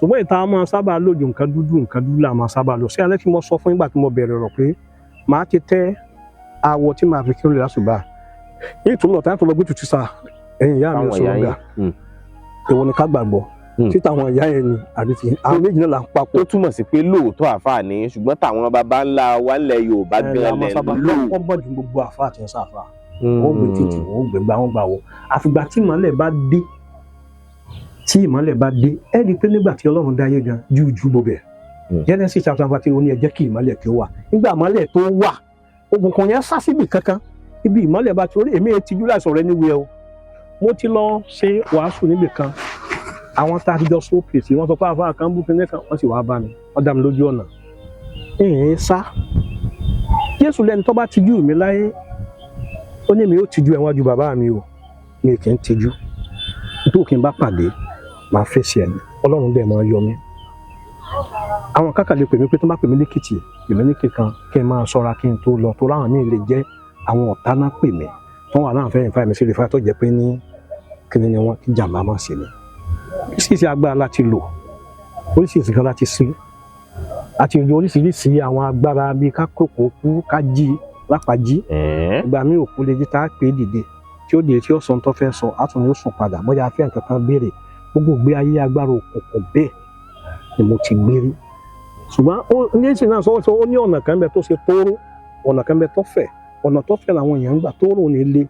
ṣùgbọ́n ìta máa sábà lòdì nǹkan dúdú là máa sábà lò sí alẹ́ tí mo sọ fún ìgbà tí mo bẹ̀rẹ̀ rọ̀ pé màá ti tẹ́ awọ tí màá fi kí ó lè lásùbà ní ìtumọ̀ táyà tó lọ gbé tutù sá ẹ̀yìn ìyá mi sọ̀rọ̀ gbà èwo ni ká gbàgbọ́ títa àwọn ìyá yẹn ni àbí ti àwọn méjì náà là ń papọ̀. tó túmọ̀ sí pé lóòótọ́ àfáà ni ṣùgbọ́n táwọn baba ńlá wa ńlẹ̀ Yorùbá gan lẹ̀ lò. wọ́n bọ̀ ju gbogbo àfáà àti ẹ̀sán àfáà wọ́n gbé títì wọ́n gbé gbà wọ́n gbà wọ́ àfìgbà tí ìmọ̀lẹ̀ bá dé ẹ rí i pé nígbà tí Ọlọ́run dá ayé gan jújú bó bẹ̀ Genesis chapter 1 ó ní ẹ jẹ́ kí ìmọ̀lẹ̀ kí ó wà nígbà ìmọ̀lẹ̀ tó wà ogun kan yẹn sá síbì kankan ibi ìmọ̀lẹ̀ bá ti orí èmi ti jú láìsàn rẹ níwèé o mo ti lọ ṣe wàásù níbì kan àwọn tá a ti jọ so pèsè wọ́n sọ pé àfáà kan bú kíní kan wọ́n sì wá bá mi wọ́n dá mi lójú ọ̀nà ìyẹn sá Jésù lẹ́ni tó bá tijú mi láyé ó ní mi ó tijú ẹ̀ wájú bàbá mi o mi kì í tijú nítorí kí n bá pàdé màá fèsì ẹni Ọlọ́run dẹ̀ máa yọ mí àwọn kákà lè pè mí pé tó bá pè mí lẹ́kìtì èmi ní kíkan kí n máa ṣọ́ra kí n tó lọ tó ráhùn míì lè jẹ́ àwọn ọ̀tá náà pè mí tó wà náà fẹ́yìn fáìmì sí ìfáà tó jẹ́ pé ní kíni ni wọ́n kí jàmbá máa ṣe ni oríṣiríṣi agbára láti lò oríṣiríṣi kan láti ṣe àti ìlú oríṣiríṣi àwọn agbára bíi ká kókò kú ká jí lápàjí ìgbà míì òkú lè jí tá a pè é dìde tí ó dé tí ó sọ tó fẹ́ sọ àtúnyẹ ó sùn padà bóyá afẹ́ nǹkan kan béèrè gbogbo gbé ayé agbára òkùnkùn bẹ́ẹ̀ ni mo ti gbé rí ṣùgbọ́n ní èsì náà sọ ó ní ọ̀nà kan bẹ tó ṣe tóóró ọ̀nà kan bẹ tó fẹ̀ ọ̀nà tó fẹ̀ làwọn èèyàn ń gbà tóóró ní ilé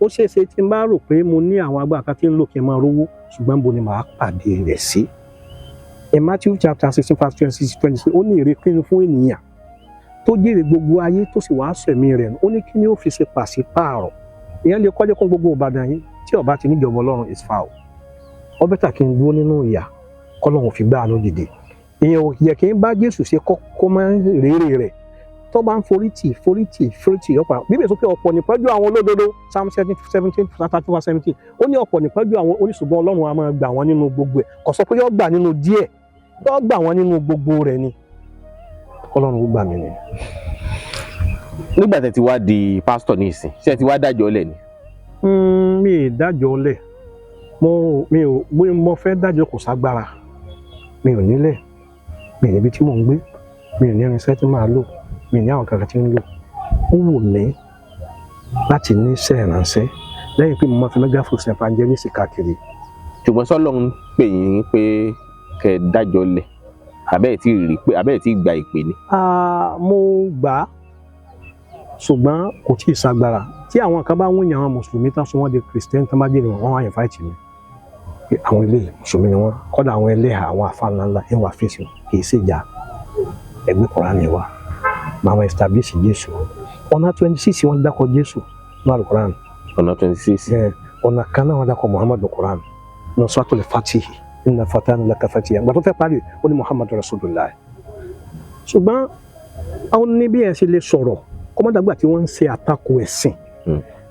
ó ṣeé ṣe tí n bá rò pé mo ní àwọn agbára kan tí ń lò kí n máa rówó ṣùgbọ́n bo ni màá pàdé rẹ̀ sí. in Matthew chapter 16 verse 26 ó ní èrè pinnu fún ènìyàn tó jèrè gbogbo ayé tó sì wàá sẹ̀mí rẹ̀ ó ní kí ni ó fi ṣe pàṣípààrọ̀ ìyẹn lè kọ́jọ́ kún gbogbo Ìbàdàn yìí tí ọba ti níjọba Ọlọ́run is foul ó bẹ́tà kí n dúró nínú ìyà kọ́lọ́run fi gbá àánú dìde ìyẹn ò yẹ kí n bá Jésù ṣe kó máa ń rèrè rẹ̀ tó bá ń forítì ọ̀pọ̀ bíbélì sọ pé ọ̀pọ̀ nípẹ́jù àwọn olódodo Psalm 17 ó ní ọ̀pọ̀ nípẹ́jù àwọn oníṣùgbọ́n Ọlọ́run a máa gbà wọ́n nínú gbogbo ẹ̀ kò sọ pé yóò gbà nínú díẹ̀ yóò gbà wọ́n nínú gbogbo rẹ̀ ni Ọlọ́run ó gbà mí ni. nígbà tẹ́ ti wá di pásítọ̀ ní ìsìn ṣé ẹ ti wá dájọ́ lẹ̀ ni. mi ì dájọ́ lẹ̀ mo fẹ́ dájọ́ kò ságbára mi ò nílẹ̀ mi ò níbi tí mò ń gbé mi ò ní irinṣẹ́ tí màá lò mi ní àwọn kankan tí ń lò ó wù mí láti ní iṣẹ́ ìránṣẹ́ lẹ́yìn pé mo máa fi megaphone ṣe evangelist káàkiri. ṣùgbọ́n sọ́lọ́run pè yín pé kẹ́ ẹ dájọ́ lẹ̀ àbẹ́ẹ̀ tí gba ìpè ni. mo gbà á ṣùgbọ́n kò tí ì sagbára tí àwọn kan bá ń wíyàn àwọn mùsùlùmí tán sọ wọ́n di Christian tán bá dé ni wọ́n wá invite mi àwọn ilé mùsùlùmí ni wọ́n kọ́dà àwọn ẹlẹ́hà àwọn àfa ńláńlá ẹ̀ wà fèsì kì í ṣèjà ẹgbẹ́ Kùránì wa màmá establish Jésù ọ̀nà 26 wọ́n dákọ̀ Jésù ní Al-Qur'an ọ̀nà 26 ọ̀nà kan náà wọ́n dákọ̀ Muhammadu Qur'an ní Suratul Fatih inna fatahna laka fatihan gbà tó fẹ́ parí ó ní Muhammadu Rasulullah ṣùgbọ́n àwọn níbi ẹ̀ sì lè sọ̀rọ̀ kọ́mọ́dàgbà tí wọ́n ń ṣe àtakò ẹ̀sìn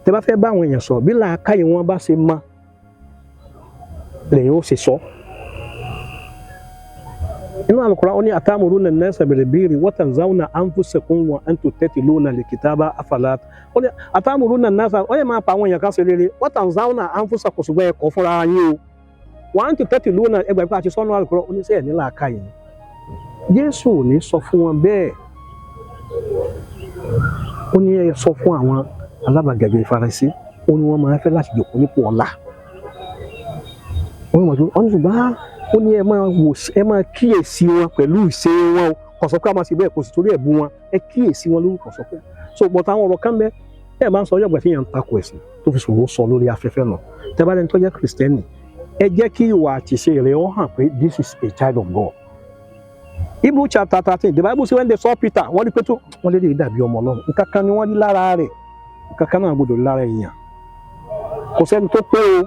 tẹ́ bá fẹ́ bá àwọn èèyàn sọ̀rọ̀ bí làákàyè wọn bá ṣe mọ́ lẹ́yìn ó ṣe sọ. inú Al-Qur'an ó ní atamuruna an-nasa bil-birri wa tanzawna anfusakum wa antum tatluna al-kitaba afala ó ní atamuruna an-nasa ó yẹ máa pa àwọn èèyàn kan ṣe rere wa tanzawna anfusakum ṣùgbọ́n ẹ kọ̀ fúnra yín o wa antum tatluna ẹgbẹ́ pé àti sọ́nù Al-Qur'an ó ní sẹ́yìn ní làákàyè Jésù ò ní sọ fún wọn bẹ́ẹ̀ ó ní ẹ sọ fún àwọn alábàgàgbé Farisí ó ní wọ́n máa ń fẹ́ láti jòkó nípò ọlá wọ́n mọ̀ tó ọ̀nà ṣùgbọ́n ó ní ẹ máa kíyèsí wọn pẹ̀lú ìṣe wọn kò sọ pé a máa ṣe bẹ́ẹ̀ kò sì torí ẹ̀ bú wọn ẹ kíyèsí wọn lórúkọ sọ pé so bọ̀tà àwọn ọ̀rọ̀ kan bẹ́ẹ̀ ẹ máa ń sọ ọjọ́ ìgbà tí yẹn ń takò ẹ̀sìn tó fi ṣòro sọ lórí afẹ́fẹ́ náà tẹ́ bá lẹ́ni tó jẹ́ Kristẹni ẹ jẹ́ kí ìwà àtìṣe rẹ̀ ó hàn pé this is a child of God. Hebrew chapter 13 the Bible say when they saw Peter wọ́n rí Pétérù wọ́n lè dàbí ọmọ Ọlọ́run nǹkan kan ni wọ́n rí lára rẹ̀ nǹkan kan náà gbọdọ̀ lára èèyàn kò sẹ́ni tó pé o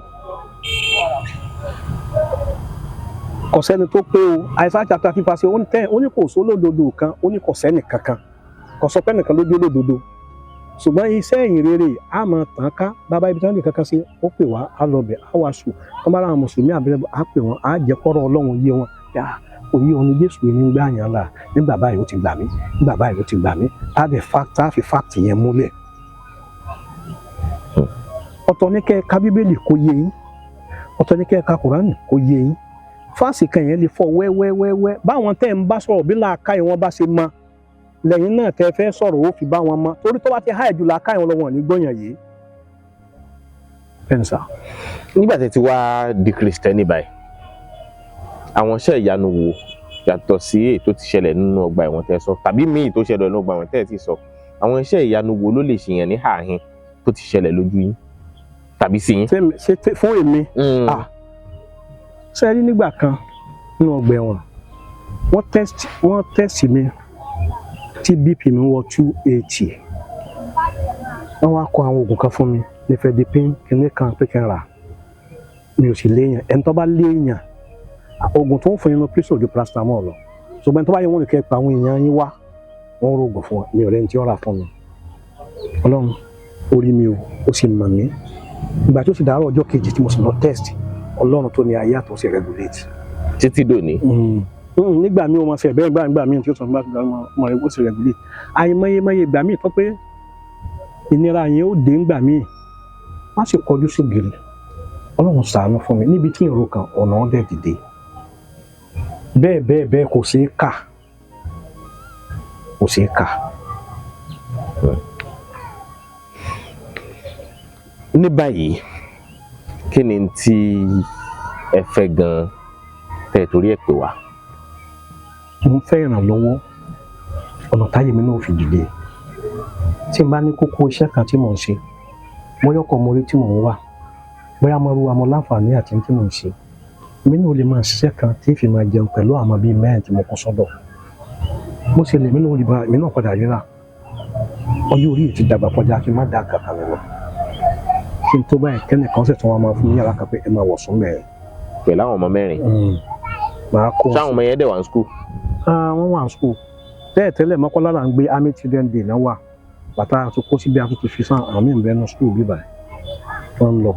kò sẹ́ni tó pé o Isaiah chapter 5 verse 10 ó ní kò sólódodo kan ó ní kò sẹ́ni kankan kò sọ pé nìkan ló dé lódodo ṣùgbọ́n iṣẹ́ ìyìn rere a máa tàn ká bàbá ibi tí wọ́n lè kankan sí ó pè wá á lọ bẹ̀ á wá sùn tó bá láwọn mùsùlùmí àbẹ̀rẹ̀ á pè wọ́n á jẹ́ kọ́rọ̀ Ọlọ́run yé wọn yá òye ọ̀nà Jésù yìí ní gbà yàn là nígbà báyìí ó ti gbà mí nígbà báyìí ó ti gbà mí á fi fact yẹn múlẹ̀. ọ̀tọ̀ ní kẹ́ ẹ ka Bíbélì kó yé yín ọ̀tọ̀ ní kẹ́ ẹ ka Kùránì kó yé yín fásì kan yẹn lè fọ wẹ́wẹ́wẹ́wẹ́ báwọn tẹ́ ń bá sọ̀rọ̀ bí làákàyè wọn bá ṣe mọ lẹ́yìn náà tẹ́ fẹ́ sọ̀rọ̀ ó fi bá wọn mọ torí tó bá ti háì jù làákàyè wọn lọ́wọ́ ní gbọ́yàn yìí. pẹ́ńsà. nígbà tẹ́ ti wá di Kristẹni báyìí àwọn iṣẹ́ ìyanu wo yàtọ̀ sí èyí tó ti ṣẹlẹ̀ nínú ọgbà ẹ̀wọ̀n tẹ́ sọ tàbí míì tó ṣẹlẹ̀ nínú ọgbà ẹ̀wọ̀n tẹ́ ti sọ àwọn iṣẹ́ ìyanu wo ló lè ṣèyàn ní ààhin tó ti ṣẹlẹ̀ lójú yín tàbí sí yín. fún èmi ṣe rí nígbà kan nínú ọgbà ẹ̀wọ̀n wọ́n tẹ́sì mi tí BP mi wọ 280 wọ́n wá kọ àwọn oògùn kan fún mi nifedipine kìnìún kan pé kí n rà mi ò sì léèyàn ẹni tó bá léèyàn oògùn tó ń fún yín lọ pírísò ju paracetamol lọ ṣùgbọ́n ẹni tó bá yẹ wọ́n lè kẹ́ pa àwọn èèyàn yín wá wọ́n rògùn fún wa mi ò rẹ́ni tí ó rà fún mi ọlọ́run orí mi ó sì mọ̀ mí ìgbà tó sì dàárọ̀ ọjọ́ kejì tí mo sì lọ test ọlọ́run tó ní ayé àtọ̀ sí regulate. títí dòní. nígbà míì ó máa ṣe ẹ̀bẹ́ ìgbà míì tí ó sọ nígbà tó máa rẹ̀ ó sì regulate àìmọye ìgbà míì tó pé ìnira yẹn ó dé ńgbà míì má sì kọjú sí gèrè ọlọ́run ṣàánú fún mi níbi tí ìró kan ọ̀nà ọ̀dẹ̀ dìde bẹ́ẹ̀ kò ṣeé kà kò ṣeé kà. ní báyìí kí ni tí ẹ fẹ́ gan-an tẹ́ ẹ torí ẹ̀ pè wá. mo fẹ́ ìrànlọ́wọ́ ọ̀nà táyé mi náà fi dìde tí n bá ní kókó iṣẹ́ kan tí mò ń ṣe bóyá ọkọ̀ mo rí tí mò ń wà bóyá mo rú àmọ́ láǹfààní àti tí mò ń ṣe mi náà lè máa ṣiṣẹ́ kan tí fi máa jẹun pẹ̀lú àmọ́ bíi mẹ́rin tí mo kọ́ sọ́dọ̀ mo ṣe lè mí náà lè bá mi náà padà ríra ọjọ́ orí ti dàgbà kọjá kí n má dá kankan lọ kí n tó báyìí kẹ́nìkan sì tún wá máa fún mi yàrá kan pé ẹ máa wọ̀ sún bẹ́ẹ̀. pẹ̀lú àwọn ọmọ mẹ́rin. máa kó sáwọn ọmọ yẹn dẹ̀ wá ní skul. wọ́n wà ní skul tẹ́lẹ̀ Mọ́kọ́lá là ń gbé army children day náà wà bàtà tó kó síbi àtúntò fi sàn àwọn míì ń bẹ́ẹ̀ ní skul bíbà tó ń lọ.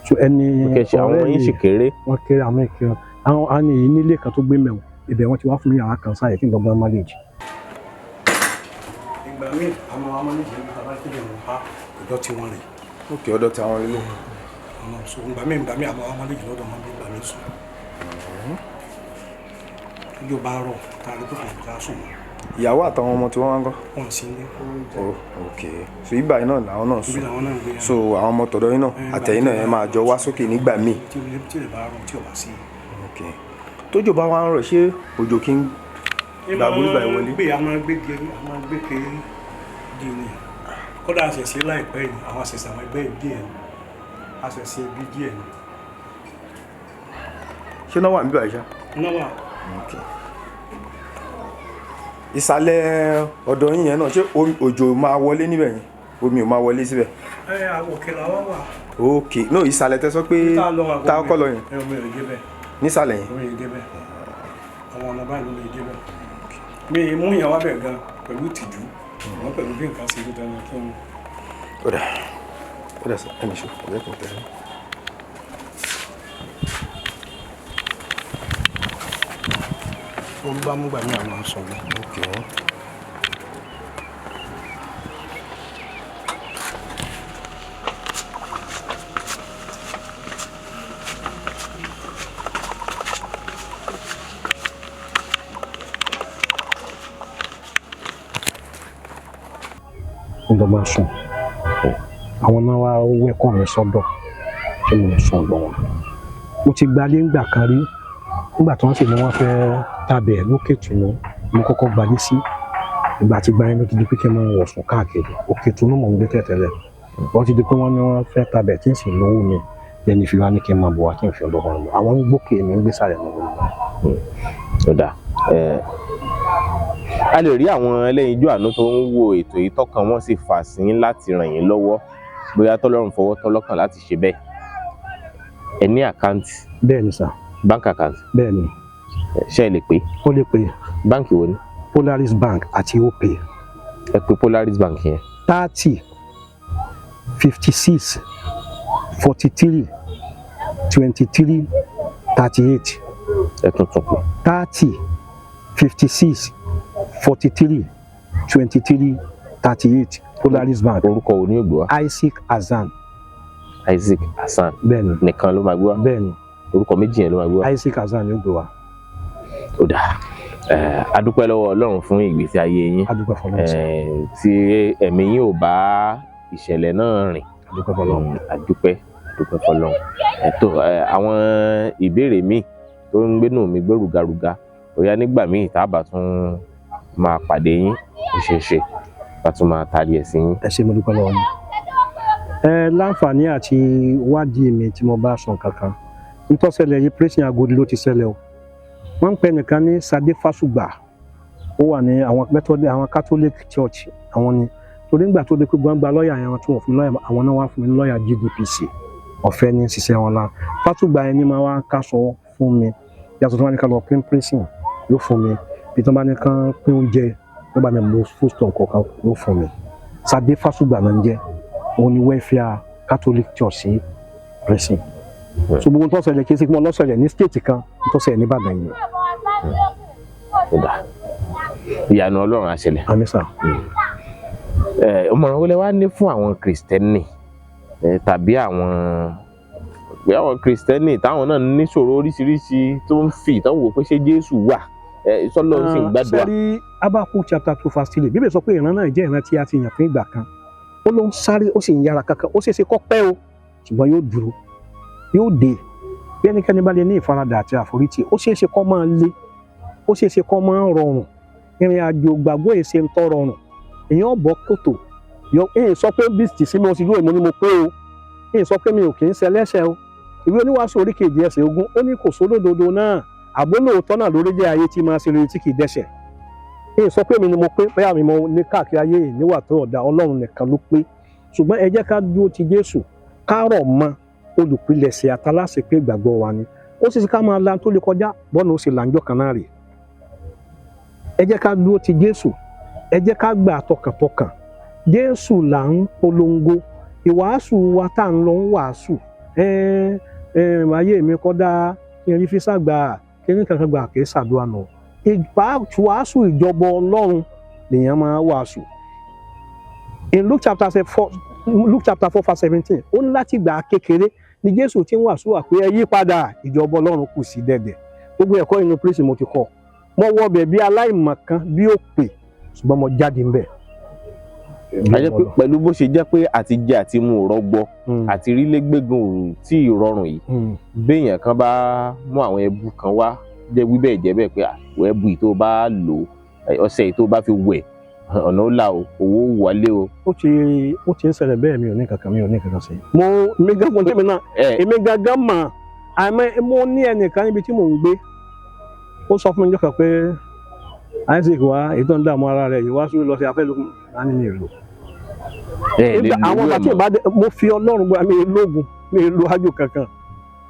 so ẹni ọ̀rẹ́ yìí sì kéré. wọ́n kéré àwọn èkéré àwọn àni yìí nílé kan tó gbé mẹ́wọ̀n ibẹ̀ wọ́n ti wá fún mi yàrá kan sáyẹ̀ kí n gbọ́n marriage. ìgbà míì àwọn amọ̀lẹ́jì ń bá kéde wọn bá ọ̀dọ́ tí wọ́n rìn. ókè ọ̀dọ̀ tí àwọn ilé. so ìgbà míì àwọn amọ̀lẹ́jì lọ́dọ̀ wọn bí ìgbà míì sùn. ojú bá rọ̀ tá a lè gbọ́dọ̀ ká sùn. ìyàwó àtàwọn ọmọ tí wọ́n wá ń kọ́. wọ́n sì ń lé. ok so ibà yìí náà làwọn náà sùn so àwọn ọmọ tọ̀dọ̀ yín náà àtẹ̀yìn náà ẹ máa jọ wá sókè nígbà míì. tí ò lè bá rọ̀ tí ò bá sí. ok tójò bá wá ń rọ̀ ṣé òjò kí ń gbàgbó nígbà yìí wọlé. a máa gbé kiri di ni kódà àṣẹṣe láìpẹ́ yìí àwọn àṣẹṣe àwọn ẹgbẹ́ yìí díẹ̀ ni àṣẹṣe bí díẹ̀ ni. ṣé náà wà níbà yìí ṣá. náà wà. ok ìsàlẹ̀ ọ̀dọ̀ yín yẹn náà ṣé òjò máa wọlé níbẹ̀ yẹn omi ò máa wọlé síbẹ̀. àwọn òkè làwọn wà. ok no ìsàlẹ̀ tẹ́ sọ pé tá a kọ́ lọ yẹn. omi ò lè dé bẹ́ẹ̀. nísàlẹ̀ yẹn. omi ò lè dé bẹ́ẹ̀ àwọn ọ̀nà báyìí ló lè dé bẹ́ẹ̀. mi mú ìyàwó abẹ gan pẹ̀lú ìtìjú wọn pẹ̀lú bí nǹkan ṣe dídá ní kí n. ó dà sọ ẹnì ṣó ọ̀rẹ́ kò tẹ̀lé. wọ́n bá mú gbà ní àwọn aṣọ mi. Okay. Ndo máa sùn àwọn náà wá wẹ́kọ̀ mi sọ́dọ̀ tí mo sùn gbọ̀n wọn. mo ti gbalé ńgbà kan rí nígbà tí wọ́n sì ní wọ́n fẹ́ tàbẹ̀ lókè tùnú mo kọ́kọ́ gbalé sí ìgbà tí gbalé ló ti di pé kí n máa wọ̀ sùn káàkiri òkè tùnú mò ń gbé tẹ̀tẹ̀lẹ̀ wọ́n ti di pé wọ́n ní wọ́n fẹ́ tàbẹ̀ tí ń sì lówó mi lẹ́ni fi wá ní kí n máa bọ̀ wá kí n fi ọ̀dọ̀ kan lọ àwọn ń gbókè mi ń gbé sàlẹ̀ mọ́ wọn. ó dà a lè rí àwọn ẹlẹ́yinjú àánú tó ń wo ètò yìí tọ́kàn wọn sì fà sí láti ràn yín lọ́wọ́ bóyá tọ́lọ́run fọwọ́ tọ́lọ́kàn láti ṣe bẹ́ẹ̀ ẹ ní àkáǹtì. bẹ́ẹ̀ ni sà. bank account. bẹ́ẹ̀ ni. ṣé ẹ lè pè. ó lè pè. báǹkì wo ni. Polaris Bank àti Opay. ẹ pè Polaris Bank yẹn. 30 56 43 23 38. ẹ tuntun pè. 30 56 43 23 38 Polaris Bank. orúkọ wo ni yóò gbé wá. Isaac Hasan. Isaac Hasan. bẹ́ẹ̀ni. nìkan ló máa gbé wá. bẹ́ẹ̀ni. orúkọ méjì yẹn ló máa gbé wá. Isaac Hasan yóò gbé wá. ó dà a dúpẹ́ lọ́wọ́ Ọlọ́run fún ìgbésí ayé yín. a dúpẹ́ fọ́lọ́run. tí ẹ̀mí yín ò bá ìṣẹ̀lẹ̀ náà rìn. a dúpẹ́ fọ́lọ́run. a dúpẹ́ fọ́lọ́run. tó àwọn ìbéèrè míì tó ń gbénú mi gbé rùgàrùgà bóyá nígbà míì tá a bá tún máa pàdé yín ó ṣeé ṣe bá tún máa taari ẹ̀ sí yín. ẹ ṣé mo dúpẹ́ lọ́wọ́ mi. láǹfààní àti wádìí mi tí mo bá sọ kankan nítòsẹ̀lẹ̀ yìí pírẹ́sìn Agodi ló ti ṣẹlẹ̀ o wọ́n ń pè nìkan ní Sadé Fásùgbà ó wà ní àwọn mẹ́tọ́dé àwọn Catholic Church àwọn ni torí ńgbà tó dé pé gbọ́n gba lọ́ọ̀yà yẹn tí wọ́n fún lọ́ọ̀yà àwọn náà wá fún mi lọ́ọ̀yà GDPC ọ̀fẹ́ ní ṣiṣẹ́ wọn la fásùgbà ẹni máa wá káṣọ fún mi yàtọ̀ tó bá ní ká lọ pín prison yóò fún mi bí tó bá ní ká pín oúnjẹ ló bá mi mú foodstuff kọ̀ọ̀kan yóò fún mi Sade Fásùgbà náà ń jẹ́ òun ni welfare Catholic Church sí prison so gbogbo tó ṣẹlẹ̀ kí n ṣe kí wọ́n lọ ṣẹlẹ̀ ní state kan tó ṣẹlẹ̀ ní Ìbàdàn yìí. ìyanu Ọlọ́run á ṣẹlẹ̀. àmín sà. Ìmọ̀ràn wo lẹ wá ní fún àwọn Kristẹni tàbí àwọn Kristẹni táwọn náà níṣòro oríṣiríṣi tó ń fi ìtàn wò pé ṣé Jésù wà sọ́lọ́run sì ń gbàdúrà. sẹ́rí Habakkuk chapter 2:3 Bíbélì sọ pé ìran náà jẹ́ ìran tí a ti yàn fún ìgbà kan ó ló ń sáré ó sì ń yára kankan ó ṣeéṣe kó pẹ́ o ṣùgbọ́n yóò dúró yóò dé bí ẹnikẹ́ni bá lè ní ìfaradà àti àforítì ó ṣeéṣe kó máa le ó ṣeéṣe kó máa rọrùn ìrìn àjò gbàgbọ́ èsè ń tọ́ rọrùn èèyàn bọ́ kòtò èyí sọ pé bí tìsí mi ò sì dúró èmo ni mo pé o èyí sọ pé mi ò kì í ṣẹlẹ́ṣẹ̀ o ìwé Oníwàásù orí 2 ẹsẹ̀ 20 ó ní kò sódòdó náà àbólóòtọ́ náà lórí jẹ́ ayé tí máa ṣe lórí tí kì í dẹ́ṣẹ̀ èyí sọ pé mi ni mo pé bóyá mi mo ní káàkiri ayé yìí níwà tó ọ̀dà Ọlọ́run nìkan ló pé ṣùgbọ́n ẹ jẹ́ ká dúró ti Jésù ká rọ̀ mọ́ olùpilẹ̀ṣẹ̀ àtàláṣẹ pé ìgbàgbọ́ wa ni ó sì ká máa la tó lè kọjá bọ́ọ̀nù ó sì làǹjọ́ kan náà rè ẹ jẹ́ ká dúró ti Jésù ẹ jẹ́ ká gbà tọkàntọkàn Jésù là ń polongo ìwàásù wa tá à ń lọ ń wàásù ayé mi kọ́ dá kí n rí físà gbà kí n kankan gbà kí n ṣàdúrà nù ìwàásù ìjọba Ọlọ́run lèèyàn máa wàásù. In Luke chapter 4:17 ó ní láti gbà kékeré ni Jésù ti ń wàásù wà pé ẹ yí padà ìjọba Ọlọ́run kù sí dẹ̀dẹ̀ gbogbo ẹ̀kọ́ inú prison mo ti kọ́ mo wọ ọbẹ̀ bí aláìmọ̀kan bí ó pè ṣùgbọ́n mo jáde ń bẹ̀. àjẹ́ pé pẹ̀lú bó ṣe jẹ́ pé àti jẹ àti mu rọgbọ àti rí lẹ́gbẹ̀gùn tí ìrọ̀rùn yìí béèyàn kan bá mú àwọn ẹbu kan wá jẹ́ wí bẹ́ẹ̀ jẹ́ bẹ́ẹ̀ pé àwọn ẹbu yìí tó bá lò ọṣẹ yìí tó bá fi wẹ̀ ọ̀nà ó là o owó wọlé o. ó ti ń ṣẹlẹ̀ bẹ́ẹ̀ mi ò ní kankan sí. mi gángan tèmi náà èmi gángan mà àmọ́ mo ní ẹnìkan níbi tí mò ń gbé ó sọ fún mi jọ́kàn pé Isaac wa ètò ń dààmú ara rẹ̀ ìwá sórí lọ sí afẹ́lógún láti ní ìlú. àwọn àti ìbàdàn mo fi Ọlọ́run gbọ́ mi lóògùn mi lo ájò kankan.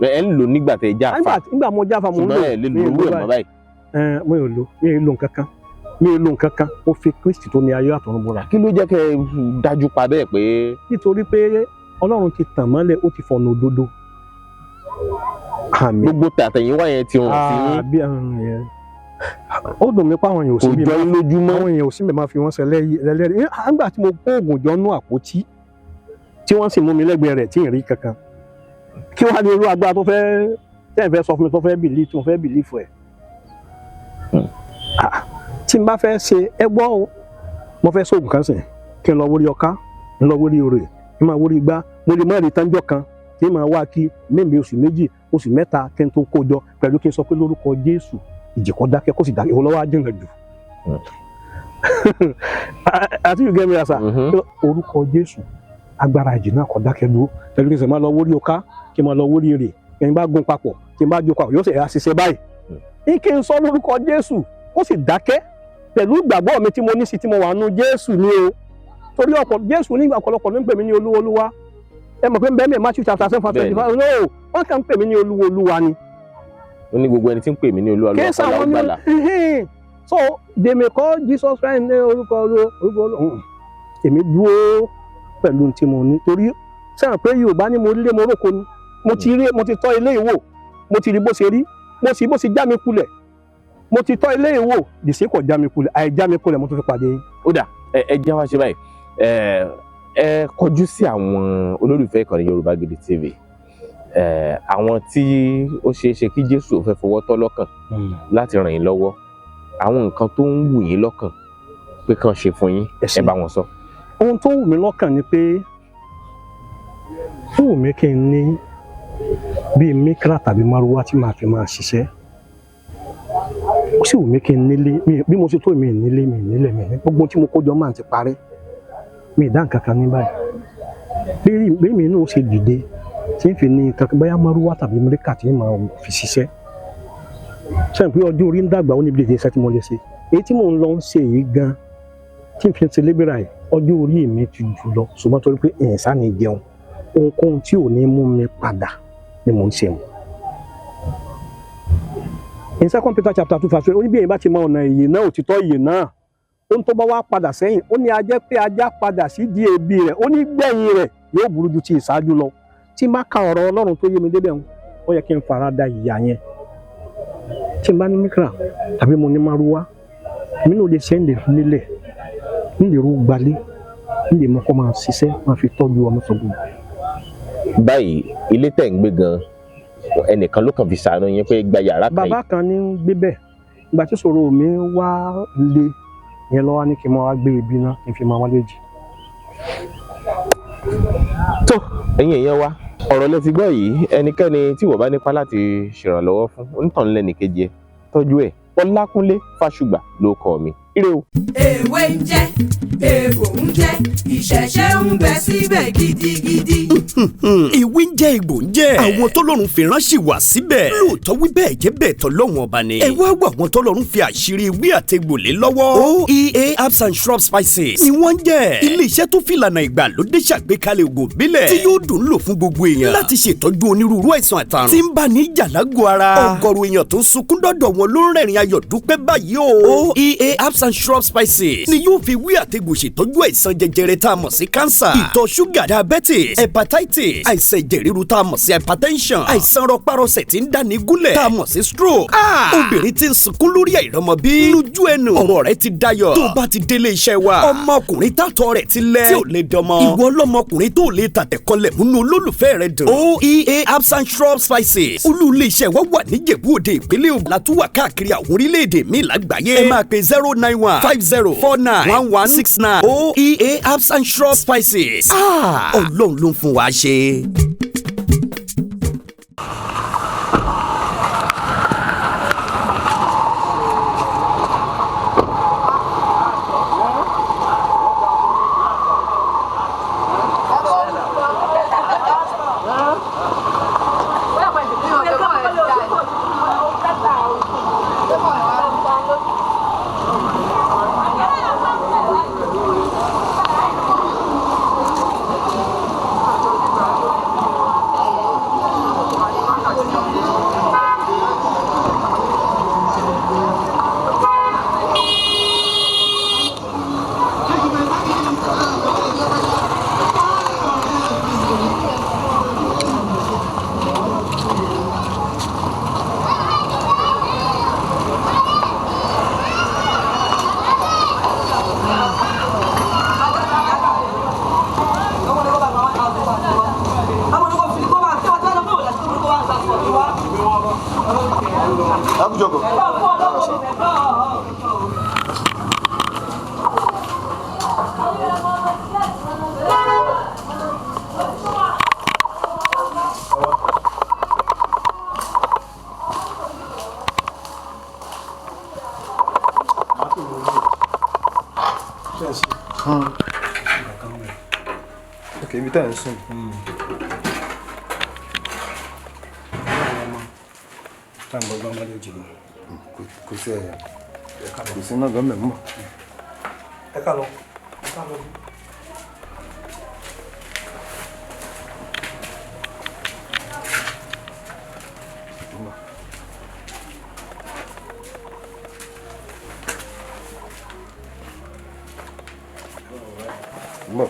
ẹ ń lò nígbà tẹ jáfa nígbà mo jáfa mo ń lò ṣùgbọ́n ẹ lè lo owó ẹ̀ mọ́ báyìí. mo ò lo mi ò lo nǹkan kan mi ò lo nǹkan kan mo fi Kristi tó ní ayé àtọ̀run búra. kí ló jẹ́ kẹ́ ẹ dájú pa bẹ́ẹ̀ pé. nítorí pé Ọlọ́run ti tàn mọ́lẹ̀ ó ti fọ̀nà òdodo. gbogbo tàtẹ̀yìnwá yẹn ti hàn sí yín. ó dùn mí pé àwọn èèyàn ò sí mi òjò lójúmọ́ àwọn èèyàn ò sí mi máa fi wọ́n ṣe lẹ́lẹ́rìí nígbà tí mo kó oògùn jọ nú àpótí tí wọ́n sì mú mi lẹ́gbẹ̀ẹ́ rẹ̀ tí ì rí kankan kí wọ́n á ní irú agbára tó fẹ́ tẹ́ ẹ̀ fẹ́ sọ fún mi tó fẹ́ bìlífù ẹ̀. tí n bá fẹ́ ṣe ẹgbọ́ o mo fẹ́ sóògùn kan sìn kí n lọ wórí ọká n lọ wórí orè n máa wórí igbá mo lè má rí tánjọ́ kan kí n máa wá kí mímí oṣù 2 oṣù 3 kí n tó kó jọ pẹ̀lú kí n sọ pé lórúkọ Jésù ìjìkọ́ dákẹ́ kó sì dákẹ́ ìwọlọ́wọ́ ajínrìn jù àti yóò gẹ́mi àṣà orúkọ Jésù agbára ìjì náà kọ́ dákẹ́ dúró pẹ̀lú kí n sì máa lọ wórí ọká kí n máa lọ wórí èrè kí n bá gún papọ̀ kí n bá jó papọ̀ yóò sì ṣiṣẹ́ báyìí kí n sọ lórúkọ Jésù kó sì dákẹ́ pẹ̀lú ìgbàgbọ́ mi tí mo ní sí tí mo wà nú Jésù ní o torí Jésù ní ọ̀pọ̀lọpọ̀ ló ń pè mí ní Olúwa ẹ mọ̀ pé bẹ́ẹ̀ mi Matthew chapter 7:25 no wọ́n kàn ń pè mí ní Olúwa ni. ó ní gbogbo ẹni tí ń pè mí ní Olúwa ló kọ́ láwọn gbàlà. so they may call Jesus Christ ní orúkọ Olúwa èmi dúró pẹ̀lú tí mo ní torí sẹ́wọ̀n pé Yorùbá ní mo rílé mo róko ni mo ti tọ́ ilé ìwò mo ti rí bó ṣe rí bó ṣe já mi kulẹ̀ mo ti tọ́ ilé ìwò dìṣe kò já mi kulẹ̀ àìjá mi kulẹ̀ mo tún fi pàdé yín. ó dà ẹ jẹ́ wá ṣe báyìí ẹ kọjú sí àwọn olólùfẹ́ ìkànnì Yorùbá Gidi TV àwọn tí ó ṣeé ṣe kí Jésù fẹ́ fọwọ́ tọ́ lọ́kàn láti ràn yín lọ́wọ́ àwọn nǹkan tó ń wù yín lọ́kàn pé kàn ṣe fún yín ẹ bá wọn sọ. ohun tó wù mí lọ́kàn ni pé ó wù mí kí n ní bíi mikra tàbí maruwa tí màá fi máa ṣiṣẹ́ ó sì wù mí kí n nílé bí mo ṣe tó mi nílé gbogbo tí mo kó jọ máa ti parí mi ì dá nǹkan kan ní báyìí bí mi náà ṣe dìde tí n fi ní kankan bóyá maruwa tàbí mikra tí màá fi ṣiṣẹ́ sẹ́yìn pé ọjọ́ orí ń dàgbà ó níbi ìdíje tí mo lè ṣe èyí tí mò ń lọ ń ṣe yìí gan tí n fi ṣe lébìrà yìí ọjọ́ orí mi ti jù lọ ṣùgbọ́n torí pé ẹ̀sán ni jẹun ohunkóhun tí ò ní mú mi padà ni mò ń ṣe mu. In 2 Peter chapter 2 verse 3 ó ní bí èyí bá ti mọ ọ̀nà ìyè náà òtítọ́ ìyè náà ohun tó bá wá padà sẹ́yìn ó ní a jẹ́ pé ajá padà sí di ebi rẹ̀ ó ní gbẹ̀yìn rẹ̀ yóò burú ju ti ìṣáájú lọ. Tí n bá ka ọ̀rọ̀ Ọlọ́run tó yé mi débẹ̀ ó yẹ kí n fara da ìyà yẹn. Tí n bá ní mikra tàbí mo ní márúwá mi náà lè ṣe ń lè nílẹ̀ ń lè rú gbalé ń lè mọ́kọ́ máa ṣiṣẹ́ máa fi tọ́jú ọmọ sọ́gbọ̀n. Báyìí ilé tẹ̀ ń gbé gan ẹnìkan ló kàn fi ṣàánú yín pé gba yàrá kan yìí. Bàbá kan ní ń gbé bẹ́ẹ̀ ìgbà tí ìṣòro mi wá le yẹn lọ́wọ́ ní kí n máa wá gbé ibi náà kí n fi máa wálé jì. Tó ẹ̀yin èèyàn wa ọ̀rọ̀ lẹ ti gbọ́ yìí ẹnikẹ́ni tí wọ́n bá nípa láti ṣèrànlọ́wọ́ fún onítàn lẹ́nìkejì ẹ tọ́jú ẹ̀ Ọlákúnlé Fásùgbà ló kọ mi. Ire o. Èwe ń jẹ́ èèbò ń jẹ́ ìṣẹ̀ṣẹ̀ ń bẹ síbẹ̀ gidigidi. Ìwé ń jẹ́ egbò ń jẹ́ àwọn tọ́lọ́run fi ránṣẹ́ wá síbẹ̀ lóòótọ́ wí bẹ́ẹ̀ jẹ́ bẹ́ẹ̀ tọ́lọ́run ọba ni. Ẹ wá wá àwọn tọ́lọ́run fi àṣírí ìwé àtẹ̀gbò lé lọ́wọ́. OEA herbs and shrub spices ni wọ́n ń jẹ́ ilé-iṣẹ́ tó fi ìlànà ìgbàlódé ṣàgbékalẹ̀ ògùn ìbílẹ̀ tí yóò dùn lò fún gbogbo èèyàn láti ṣètọ́jú onírúurú àìsàn àtàrùn tí ń bá ní ìjà lágọ̀ọ́ ara. Ọ̀gọ̀rọ̀ èèyàn tó ń sunkún dọ́dọ̀ wọn ló ń rẹ́rìn ayọ̀ dúpẹ́ báyìí o. OEA herbs and shrub spices ni yóò fi wí àtẹ̀gbò ṣètọ́jú àìsàn jẹjẹrẹ tá a mọ̀ sí cancer, ìtọ̀ ṣúgà, diabetes, hepatitis, àìsàn ẹ̀jẹ̀ ríru tá a mọ̀ sí hypertension, àìsàn rọpárọsẹ̀ tí ń dáni gúnlẹ̀ tá a mọ̀ sí stroke. Obìnrin tí ń sunkún lórí àìrọ́mọbí lójú ẹnu ọ̀rọ̀ rẹ̀ ti dayọ̀ tó bá ti délé iṣẹ́ wa. Ọmọkùnrin tàtọ̀ rẹ̀ ti lẹ̀ tí ò lè dọmọ. Ìwọ ọlọ́mọkùnrin tó lè tàtẹ̀kọlẹ̀ múnú olólùfẹ́ rẹ̀ dùn. OEA herbs and shrub spices olú ilé iṣẹ́ wa wà ní Ìjẹ̀bú Òde ìpínlẹ̀ Ògùn látúwà káàkiri àwọn orílẹ̀-èdè míì lágbàáyé. Ẹ máa pe 09150491169 OEA herbs and shrub spices. Ọlọ́run ló ń fún wa ṣe. Ok, ibi tá à ń sùn. Kò sí ẹ̀yà. Kò sí náà gọ́ọ̀mẹ̀ mọ̀. Ẹ ká lọ. Mọ̀.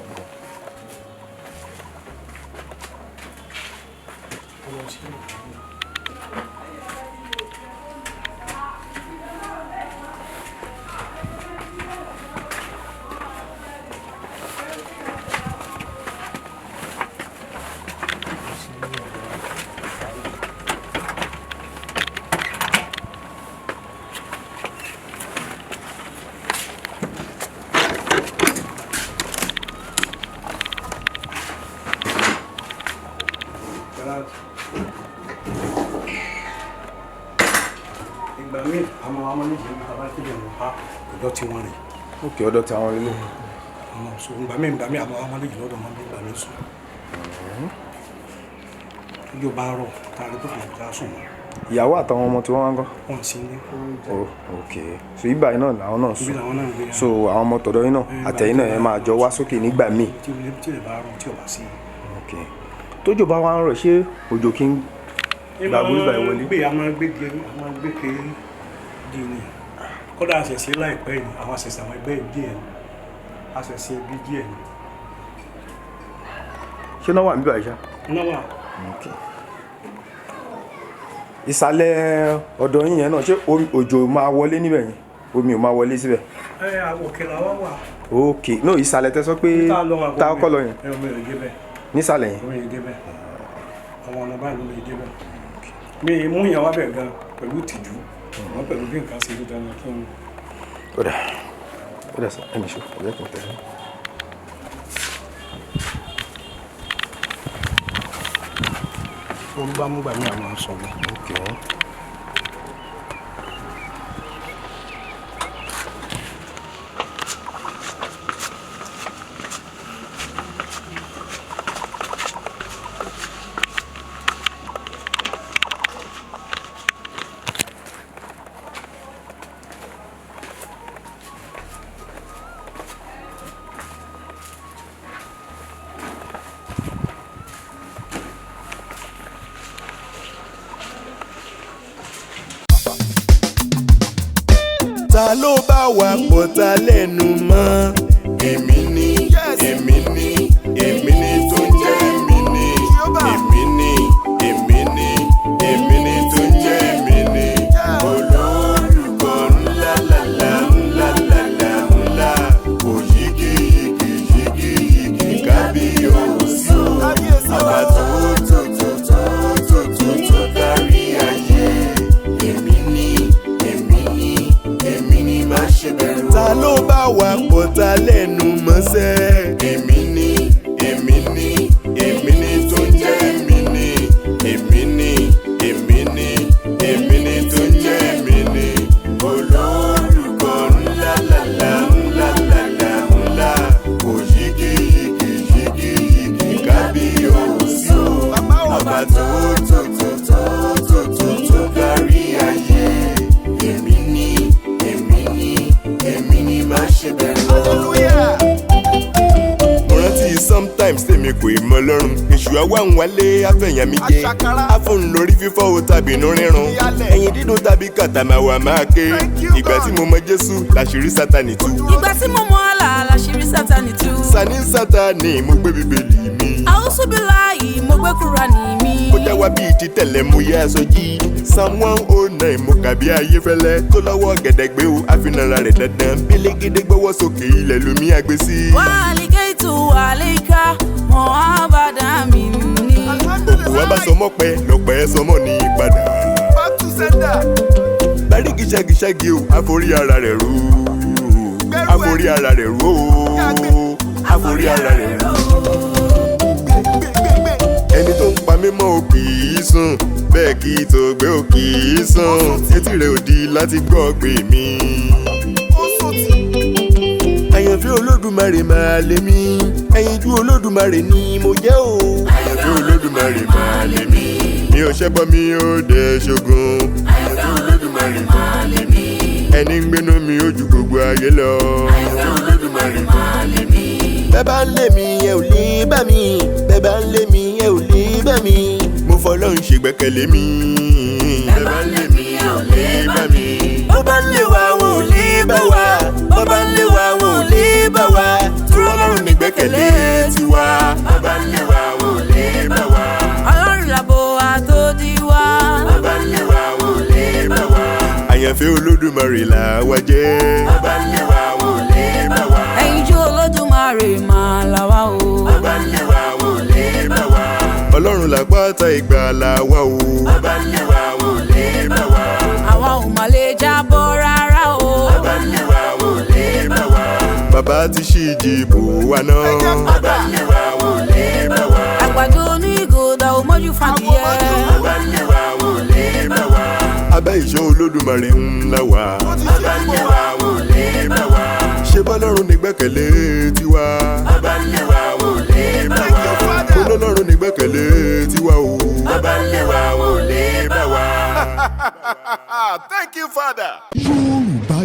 Ìgbà míì àwọn amúnijì ní bàbá tí bẹ̀rù ha ọ̀dọ́ tí wọ́n rìn. Ok, ọ̀dọ̀ tí àwọn ilé. So ìgbà míì àwọn amúnijì lọ́dọ̀ wọn bí ìgbà míì sùn. Tójó bá rọ̀ kárí tó kò já sùn mọ́. Ìyàwó àtàwọn ọmọ tí wọ́n wá ń gọ́. Wọ́n sì ní. Ok, so ibà yìí náà làwọn náà Ibi sùn. làwọn náà ń gbé. So àwọn ọmọ tọ̀dọ̀ yín náà àtẹ̀yìn náà ẹ máa jọ wá sókè nígbà míì. Tí ẹ bá rọ̀ tí ò bá sí. Ok, tójò bá wá ń rọ̀ ṣé òjò kí ń gbàgbó ìgbà ìwọlé. a máa gbé kiri di ni kódà àṣẹṣe láìpẹ́ yìí àwọn àṣẹṣe àwọn ẹgbẹ́ díẹ̀ ni àṣẹṣe bí díẹ̀ ni. ṣé náà wà níbà ìṣá. náà wà. ìsàlẹ̀ ọ̀dọ̀ yín yẹn náà ṣé òjò máa wọlé níbẹ̀ yẹn omi ò máa wọlé síbẹ̀. òkè làwọn wà. ok no ìsàlẹ̀ tẹ́ sọ pé tá a kọ́ lọ yẹn. omi ò dé bẹ́ẹ̀. nísàlẹ̀ yẹn. omi ò dé bẹ́ẹ̀ àwọn ọ̀nà báyìí ló lè dé bẹ́ẹ̀. mi mú yẹn wá bẹ̀ gan pẹ̀lú ìtìjú wọn pẹ̀lú bí nǹkan ṣe dídá ní kí n. ó dà sọ ẹnì ṣó ọ̀rẹ́ kan tẹ̀lé. wọ́n bá mú gbà ní àwọn aṣọ mi. ta ló bá wa pọ̀ ta lẹ́nu mọ́ èmi ni èmi ni èmi ni tó ń jẹ́ èmi ni èmi ni èmi ni èmi ni tó ń jẹ́ èmi ni olórúkọ ńlá lálá ńlá lálá ńlá kò yígi yígi yígi yígi kábíyèsí àbá tó kárí ayé èmi ni èmi ni èmi ni má ṣe bẹ̀rù. ta ló bá wa pọ̀ ta lẹ́nu mọ́sẹ́. èmi ni èmi ni èmi ni tó ń jẹ́ èmi ni èmi ni èmi ni èmi ni tó ń jẹ́ èmi ni olórúkọ ńlá lálá ńlá lálá ńlá kò yígi yígi yígi yígi kábíyèsí àbá tó kárí ayé èmi ni èmi ni má ṣe bẹ̀rù. mo rántí sometimes tèmi kò ì mọ lọ́rùn èṣù àwa ń wálé àfẹ̀yàn mi jẹ àfọ̀n lórí fífọ́ o tàbí inú rírun ẹ̀yìn dídùn tàbí kàtà máa wà máa ké ìgbà tí mo mọ Jésù làṣírí Sátánì tú. ìgbà tí mo mọ àlà làṣírí Sátánì tú. Sani Sátánì mo gbé bíbélì mi. àwùsùbíláì mo gbé Kùránì mi. mo já wá bíi ti tẹ̀lẹ̀ mo yá aṣọ jí Psalm 109 mo kà bí Ayéfẹ́lẹ́ tó lọ́wọ́ gẹ̀dẹ̀gbé o àfinara rẹ̀ dandan bílégédé gbọ́wọ́ sókè ilẹ̀ lómi àgbé sí. wàhálìkẹ́tù àlẹ́ká mọ́ àbádàmí ni. òkú wa bá sọmọ pẹ́ lọ́pẹ́ sọmọ ní ìpadà. bárí gíṣàgíṣàgí o àforí ara rẹ̀ rú àforí ara rẹ̀ rú o àforí ara rẹ̀ rú. ẹni tó ń pa mí mọ́ ò kì í sùn bẹ́ẹ̀ kì í tó gbé ò kì í sùn etí rẹ̀ ò di láti gbọ́ pé mi. àyànfẹ́ Olódùmarè máa lé mi ẹyinjú Olódùmarè ni mo jẹ́ o. àyànfẹ́ Olódùmarè máa lé mi mi ò ṣẹbọ mi ò dẹ̀ ṣogun. àyànfẹ́ Olódùmarè máa lé mi ẹni ń gbénú mi ó ju gbogbo ayé lọ. àyànfẹ́ Olódùmarè máa lé mi. bẹ́ẹ̀ bá ń lé mi ẹ ò lè bá mi bẹ́ẹ̀ bá ń lé mi ẹ ò lè bá mi mo fọlọ́run ṣègbẹ́kẹ̀lé mi. bẹ́ẹ̀ bá ń lé mi ẹ ò lè bá mi. bó bá ń lé wa wọn ò lè bá wa bó bá ń lé wa wọn ò lè bá wa dúró lọ́rùn nígbẹ́kẹ̀lé tiwa. bó bá ń lé wa wọn ò lè bá wa. ọlọ́run làbò àtòdì wa. bó bá ń lé wa wọn ò lè bá wa. àyànfẹ́ Olódùmarè là wá jẹ́. bó bá ń lé wa wọn ò lè bá wa. ẹyinjú Olódùmarè máa là wá o. bó bá ń lé wa wọn ò lè bá wa. Ọlọ́run làpáta ìgbàlà wa o. bó bá ń lé wa wọn ò lè bá wa. àwa ò mà lè jábọ́ rárá o. bó bá ń lé wa wọn ò lè bá wa. bàbá ti ṣí ìjìbò wa náà. bó bá ń lé wa wọn ò lè bá wa. àgbàdo onígòdà ò mọ́jú fàdíyẹ. bó bá ń lé wa wọn ò lè bá wa. abẹ́ ìṣọ́ Olódùmarè ńlá wa. bó bá ń lé wa wọn ò lè bá wa. ṣé bọ́lọ́run nígbẹ́kẹ̀lé tiwa. bó bá ń lé wa wọn ò lè bá wa. Ọlọ́run nígbẹ́kẹ̀lé tiwa o. bó bá ń lé wa wọn ò lè bá wa. Thank you, Father. Yorùbá